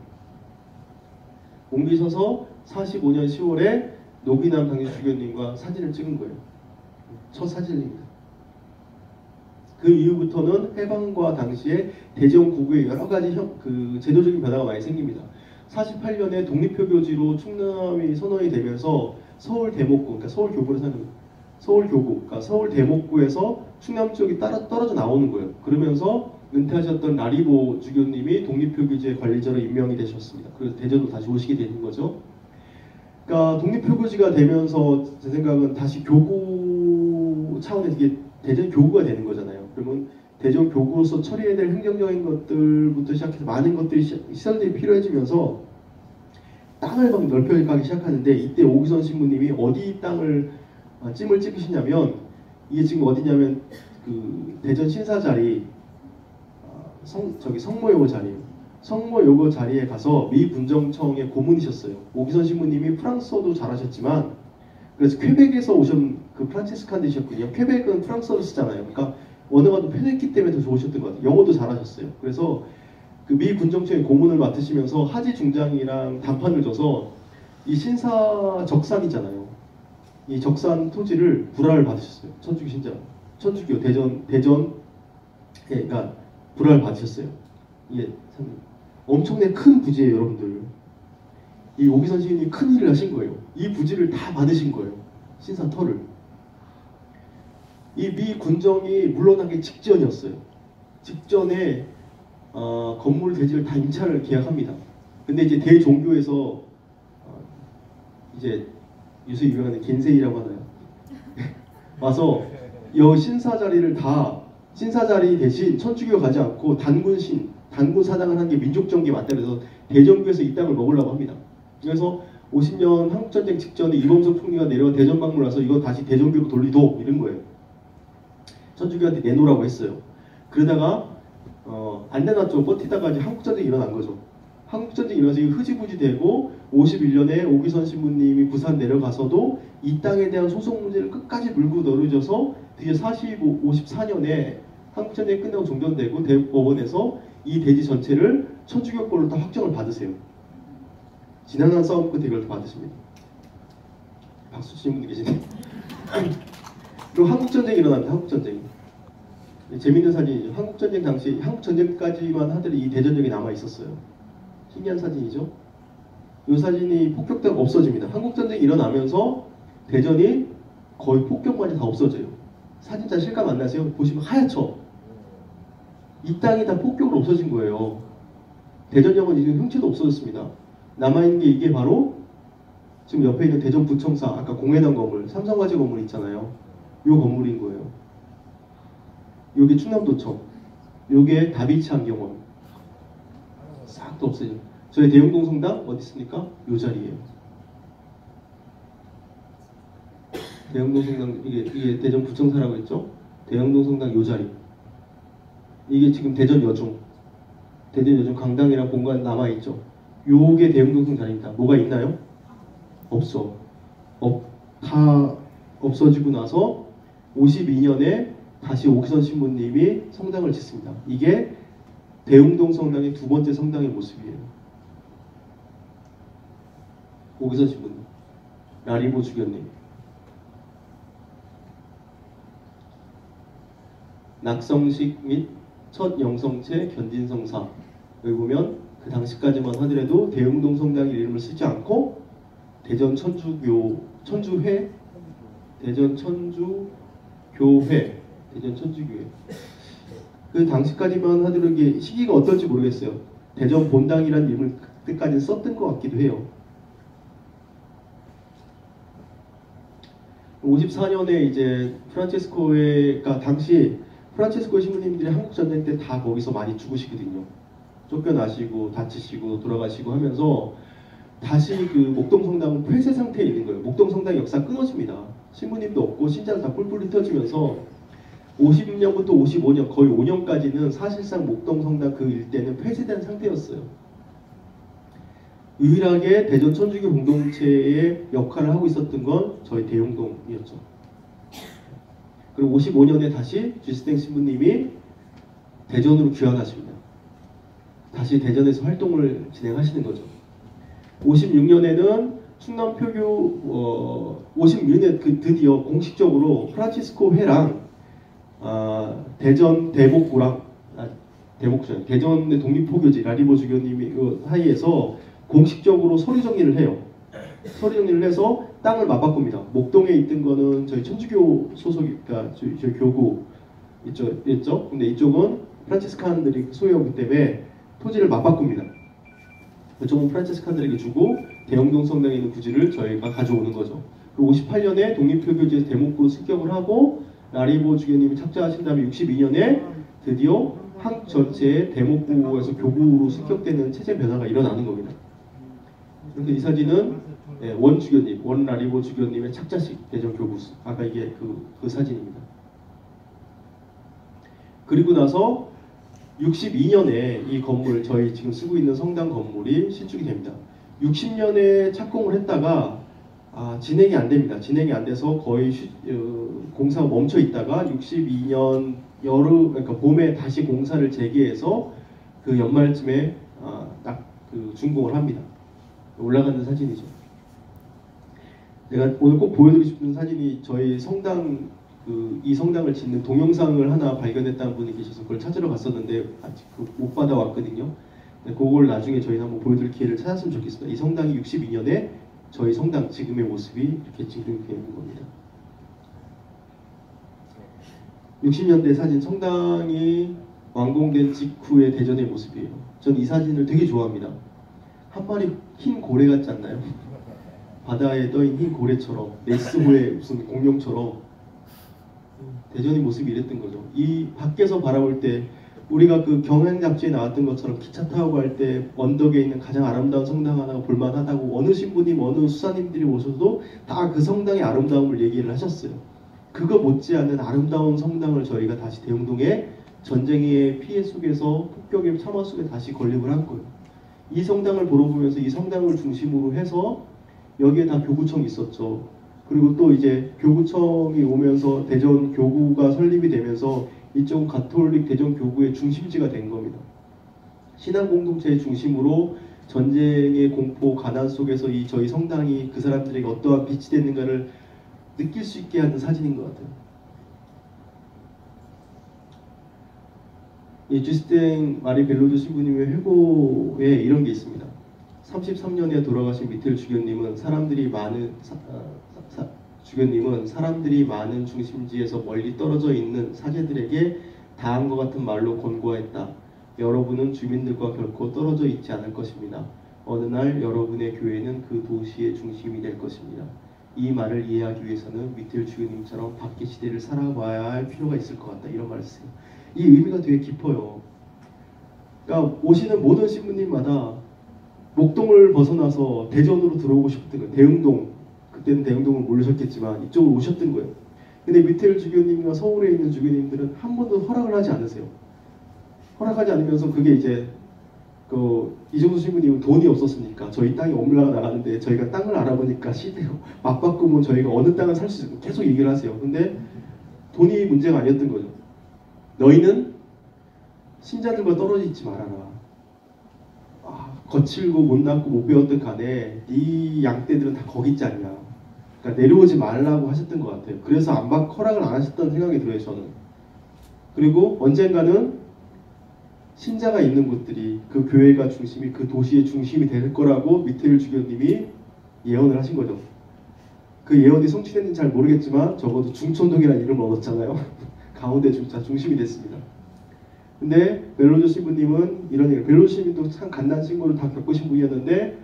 옮기셔서 45년 10월에 노기남 당시 주교님과 사진을 찍은 거예요. 첫 사진입니다. 그 이후부터는 해방과 당시에 대전 구구에 여러 가지 제도적인 변화가 많이 생깁니다. 48년에 독립표교지로 충남이 선언이 되면서 서울 대목구, 그러니까 서울 교구를 사는 그러니까 서울 대목구에서 충남 지역이 떨어져 나오는 거예요. 그러면서 은퇴하셨던 라리보 주교님이 독립표교지의 관리자로 임명이 되셨습니다. 그래서 대전으로 다시 오시게 되는 거죠. 그러니까 독립표교지가 되면서 제 생각은 다시 교구 차원에서 이게 대전 교구가 되는 거잖아요. 그러면 대전 교구로서 처리해야 될 행정적인 것들부터 시작해서 많은 것들이 시설들이 필요해지면서 땅을 막 넓혀가기 시작하는데 이때 오기선 신부님이 어디 땅을 찜을 찍으시냐면 이게 지금 어디냐면 그 대전 신사 자리 성모여고 자리 성모여고 자리에 가서 미 군정청의 고문이셨어요. 오기선 신부님이 프랑스어도 잘하셨지만 그래서 퀘벡에서 오신 그 프란체스칸이셨거든요. 퀘벡은 프랑스어를 쓰잖아요. 그러니까 언어가 좀 편했기 때문에 더 좋으셨던 것 같아요. 영어도 잘하셨어요. 그래서 그 미 군정청의 고문을 맡으시면서 하지 중장이랑 단판을 져서 이 신사 적산이잖아요. 이 적산 토지를 불화를 받으셨어요. 천주교 신자, 천주교 대전 그러니까 불화를 받으셨어요. 이게 참 엄청나게 큰 부지예요, 여러분들. 이 오기선 시인이 큰 일을 하신 거예요. 이 부지를 다 받으신 거예요. 신사터를. 이 미 군정이 물러나기 직전이었어요. 직전에 건물 대지를 다 임차를 계약합니다. 근데 이제 대종교에서 이제 요새 유명한 겐세이라고 하나요? 와서 여 신사 자리를 다 신사 자리 대신 천주교 가지 않고 단군 사당을 한 게 민족정기에 맞다 그래서 대전교에서 이 땅을 먹으려고 합니다. 그래서 50년 한국전쟁 직전에 이범석 총리가 내려와 대전 방문을 와서 이거 다시 대전교로 돌리도 이런 거예요. 천주교한테 내놓으라고 했어요. 그러다가 안 내놨죠. 버티다가 이제 한국전쟁이 일어난 거죠. 한국전쟁이 일어나서 흐지부지 되고 51년에 오기선 신부님이 부산 내려가서도 이 땅에 대한 소송 문제를 끝까지 물고 늘어져서 드디어 54년에 한국전쟁이 끝나고 종전되고 대법원에서 이 대지 전체를 천주교 걸로 다 확정을 받으세요. 지난한 싸움 끝에 이걸 다 받으십니다. 박수 치신 분들 계시네. 그리고 한국전쟁이 일어납니다. 한국전쟁이. 재밌는 사진이죠. 한국전쟁 당시 한국전쟁까지만 하더라도 이 대전역이 남아 있었어요. 신기한 사진이죠. 이 사진이 폭격되고 없어집니다. 한국전쟁이 일어나면서 대전이 거의 폭격만이 다 없어져요. 사진자 실감 안 나세요? 보시면 하얗죠? 이 땅이 다 폭격으로 없어진 거예요. 대전역은 이제 형체도 없어졌습니다. 남아있는 게 이게 바로 지금 옆에 있는 대전부청사, 아까 공회당 건물, 삼성화재 건물 있잖아요. 이 건물인 거예요. 여기 충남도청, 요게 다비치 안경원. 싹 다 없어져. 저희 대웅동 성당 어디 있습니까? 요 자리예요. 대웅동 성당 이게 대전 부청사라고 했죠? 대웅동 성당 요 자리. 이게 지금 대전 여중 강당이랑 공간 남아 있죠. 요게 대웅동 성당 자리입니다. 뭐가 있나요? 없어. 다 없어지고 나서 52년에 다시 오기선 신부님이 성당을 짓습니다. 이게 대웅동 성당의 두 번째 성당의 모습이에요. 오기선 신부님, 라리보 주교님. 낙성식 및 첫 영성체 견진성사. 여기 보면 그 당시까지만 하더라도 대웅동 성당의 이름을 쓰지 않고 대전 천주교회 그 당시까지만 하더라도 이게 시기가 어떨지 모르겠어요. 대전 본당이라는 이름을 그때까지 썼던 것 같기도 해요. 54년에 이제 프란체스코가 당시 프란체스코 신부님들이 한국 전쟁 때 다 거기서 많이 죽으시거든요. 쫓겨나시고 다치시고 돌아가시고 하면서 다시 그 목동 성당은 폐쇄 상태에 있는 거예요. 목동 성당 역사 끊어집니다. 신부님도 없고 신자도 다 뿔뿔이 흩어지면서 50년부터 55년 거의 5년까지는 사실상 목동 성당 그 일대는 폐쇄된 상태였어요. 유일하게 대전 천주교 공동체의 역할을 하고 있었던 건 저희 대웅동이었죠. 그리고 55년에 다시 쥐스탱 신부님이 대전으로 귀환하십니다. 다시 대전에서 활동을 진행하시는 거죠. 56년에는 충남 표교 56년 드디어 공식적으로 프란치스코 회랑 대전 대목구랑 대전의 독립포교지 라리보 주교님이 그 사이에서 공식적으로 서류 정리를 해요. 서류 정리를 해서 땅을 맞바꿉니다. 목동에 있던 거는 저희 천주교 소속이니까 저희 교구 있죠. 근데 이쪽은 프란치스칸들이 소유하기 때문에 토지를 맞바꿉니다. 이쪽은 프란치스칸들에게 주고 대웅동 성당에 있는 부지를 저희가 가져오는 거죠. 그리고 58년에 독립표교지에서 대목구로 습격을 하고 라리보 주교님이 착자하신 다음에 62년에 드디어 한국 전체에 대목구에서 교구로 습격되는 체제 변화가 일어나는 겁니다. 그래서 이 사진은 원 주교님, 원 라리보 주교님의 착자식 대전 교구수. 아까 이게 그 사진입니다. 그리고 나서 62년에 이 건물, 저희 지금 쓰고 있는 성당 건물이 신축이 됩니다. 60년에 착공을 했다가 진행이 안 됩니다. 진행이 안 돼서 거의 공사가 멈춰 있다가 62년 그러니까 봄에 다시 공사를 재개해서 그 연말쯤에 딱 그 준공을 합니다. 올라가는 사진이죠. 제가 오늘 꼭 보여드리고 싶은 사진이 저희 성당 이 성당을 짓는 동영상을 하나 발견했다는 분이 계셔서 그걸 찾으러 갔었는데 아직 못 받아왔거든요. 네, 그걸 나중에 저희 한번 보여드릴 기회를 찾았으면 좋겠습니다. 이 성당이 62년에 저희 성당 지금의 모습이 이렇게 진행되어 있는 겁니다. 60년대 사진, 성당이 완공된 직후의 대전의 모습이에요. 전 이 사진을 되게 좋아합니다. 한 마리 흰 고래 같지 않나요? 바다에 떠있는 흰 고래처럼, 네스호의 무슨 공룡처럼 대전의 모습이 이랬던 거죠. 이 밖에서 바라볼 때 우리가 그 경향 잡지에 나왔던 것처럼 기차 타고 갈 때 언덕에 있는 가장 아름다운 성당 하나가 볼만하다고 어느 신부님, 어느 수사님들이 오셔도 다 그 성당의 아름다움을 얘기를 하셨어요. 그거 못지않은 아름다운 성당을 저희가 다시 대흥동에 전쟁의 피해 속에서 폭격의 참화 속에 다시 건립을 한 거예요. 이 성당을 보러 보면서 이 성당을 중심으로 해서 여기에 다 교구청이 있었죠. 그리고 또 이제 교구청이 오면서 대전 교구가 설립이 되면서 이쪽 가톨릭 대전 교구의 중심지가 된 겁니다. 신앙 공동체의 중심으로 전쟁의 공포, 가난 속에서 이 저희 성당이 그 사람들에게 어떠한 빛이 됐는가를 느낄 수 있게 하는 사진인 것 같아요. 이 주스탱 마리 벨로주 신부님의 회고에 이런 게 있습니다. 33년에 돌아가신 미텔 주교님은 사람들이 많은 중심지에서 멀리 떨어져 있는 사제들에게 다음과 같은 말로 권고했다. 여러분은 주민들과 결코 떨어져 있지 않을 것입니다. 어느 날 여러분의 교회는 그 도시의 중심이 될 것입니다. 이 말을 이해하기 위해서는 미텔 주교님처럼 밖의 시대를 살아봐야 할 필요가 있을 것 같다. 이런 말을 했어요. 이 의미가 되게 깊어요. 그러니까 오시는 모든 신부님마다 목동을 벗어나서 대전으로 들어오고 싶었던 거예요. 대흥동, 그때는 대흥동을 모르셨겠지만 이쪽으로 오셨던 거예요. 근데 미텔 주교님과 서울에 있는 주교님들은 한 번도 허락을 하지 않으세요. 허락하지 않으면서 그게 이제 이종수 신부님은 돈이 없었으니까 저희 땅이 올라가는데 저희가 땅을 알아보니까 시대로 맞바꾸면 저희가 어느 땅을 살 수 있고 계속 얘기를 하세요. 근데 돈이 문제가 아니었던 거죠. 너희는 신자들과 떨어져 있지 말아라. 거칠고 못났고 못 배웠던 간에 이 양떼들은 다 거기 있지 않냐. 그러니까 내려오지 말라고 하셨던 것 같아요. 그래서 허락을 안 하셨다는 생각이 들어요, 저는. 그리고 언젠가는 신자가 있는 곳들이 그 교회가 중심이, 그 도시의 중심이 될 거라고 미테일 주교님이 예언을 하신 거죠. 그 예언이 성취됐는지 잘 모르겠지만 적어도 중촌동이라는 이름을 얻었잖아요. 가운데 중심이 됐습니다. 근데 벨로주 신부님은 이런 얘기를, 벨로주 신부님도 참 갓난 신고를 다 겪으신 분이었는데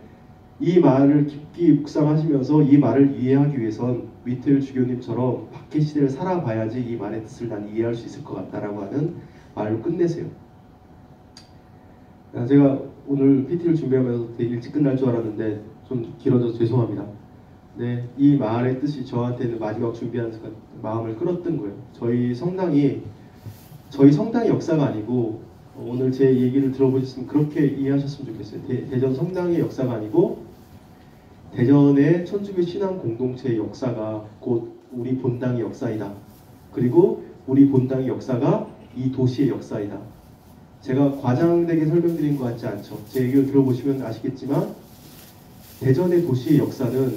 이 말을 깊이 묵상하시면서 이 말을 이해하기 위해선 미텔 주교님처럼 밖의 시대를 살아봐야지 이 말의 뜻을 난 이해할 수 있을 것 같다라고 하는 말로 끝내세요. 제가 오늘 PT를 준비하면서 되게 일찍 끝날 줄 알았는데 좀 길어져서 죄송합니다. 네, 이 말의 뜻이 저한테는 마지막 준비하는 순간 마음을 끌었던 거예요. 저희 성당의 역사가 아니고, 오늘 제 얘기를 들어보셨으면 그렇게 이해하셨으면 좋겠어요. 대전 성당의 역사가 아니고 대전의 천주교 신앙 공동체의 역사가 곧 우리 본당의 역사이다. 그리고 우리 본당의 역사가 이 도시의 역사이다. 제가 과장되게 설명드린 것 같지 않죠. 제 얘기를 들어보시면 아시겠지만 대전의 도시의 역사는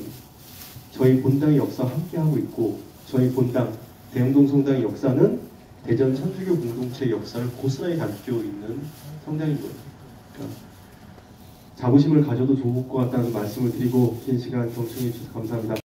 저희 본당의 역사와 함께하고 있고, 저희 본당 대흥동 성당의 역사는 대전 천주교 공동체의 역사를 고스란히 담고 있는 성당인 거예요. 그러니까 자부심을 가져도 좋을 것 같다는 말씀을 드리고 긴 시간 경청해 주셔서 감사합니다.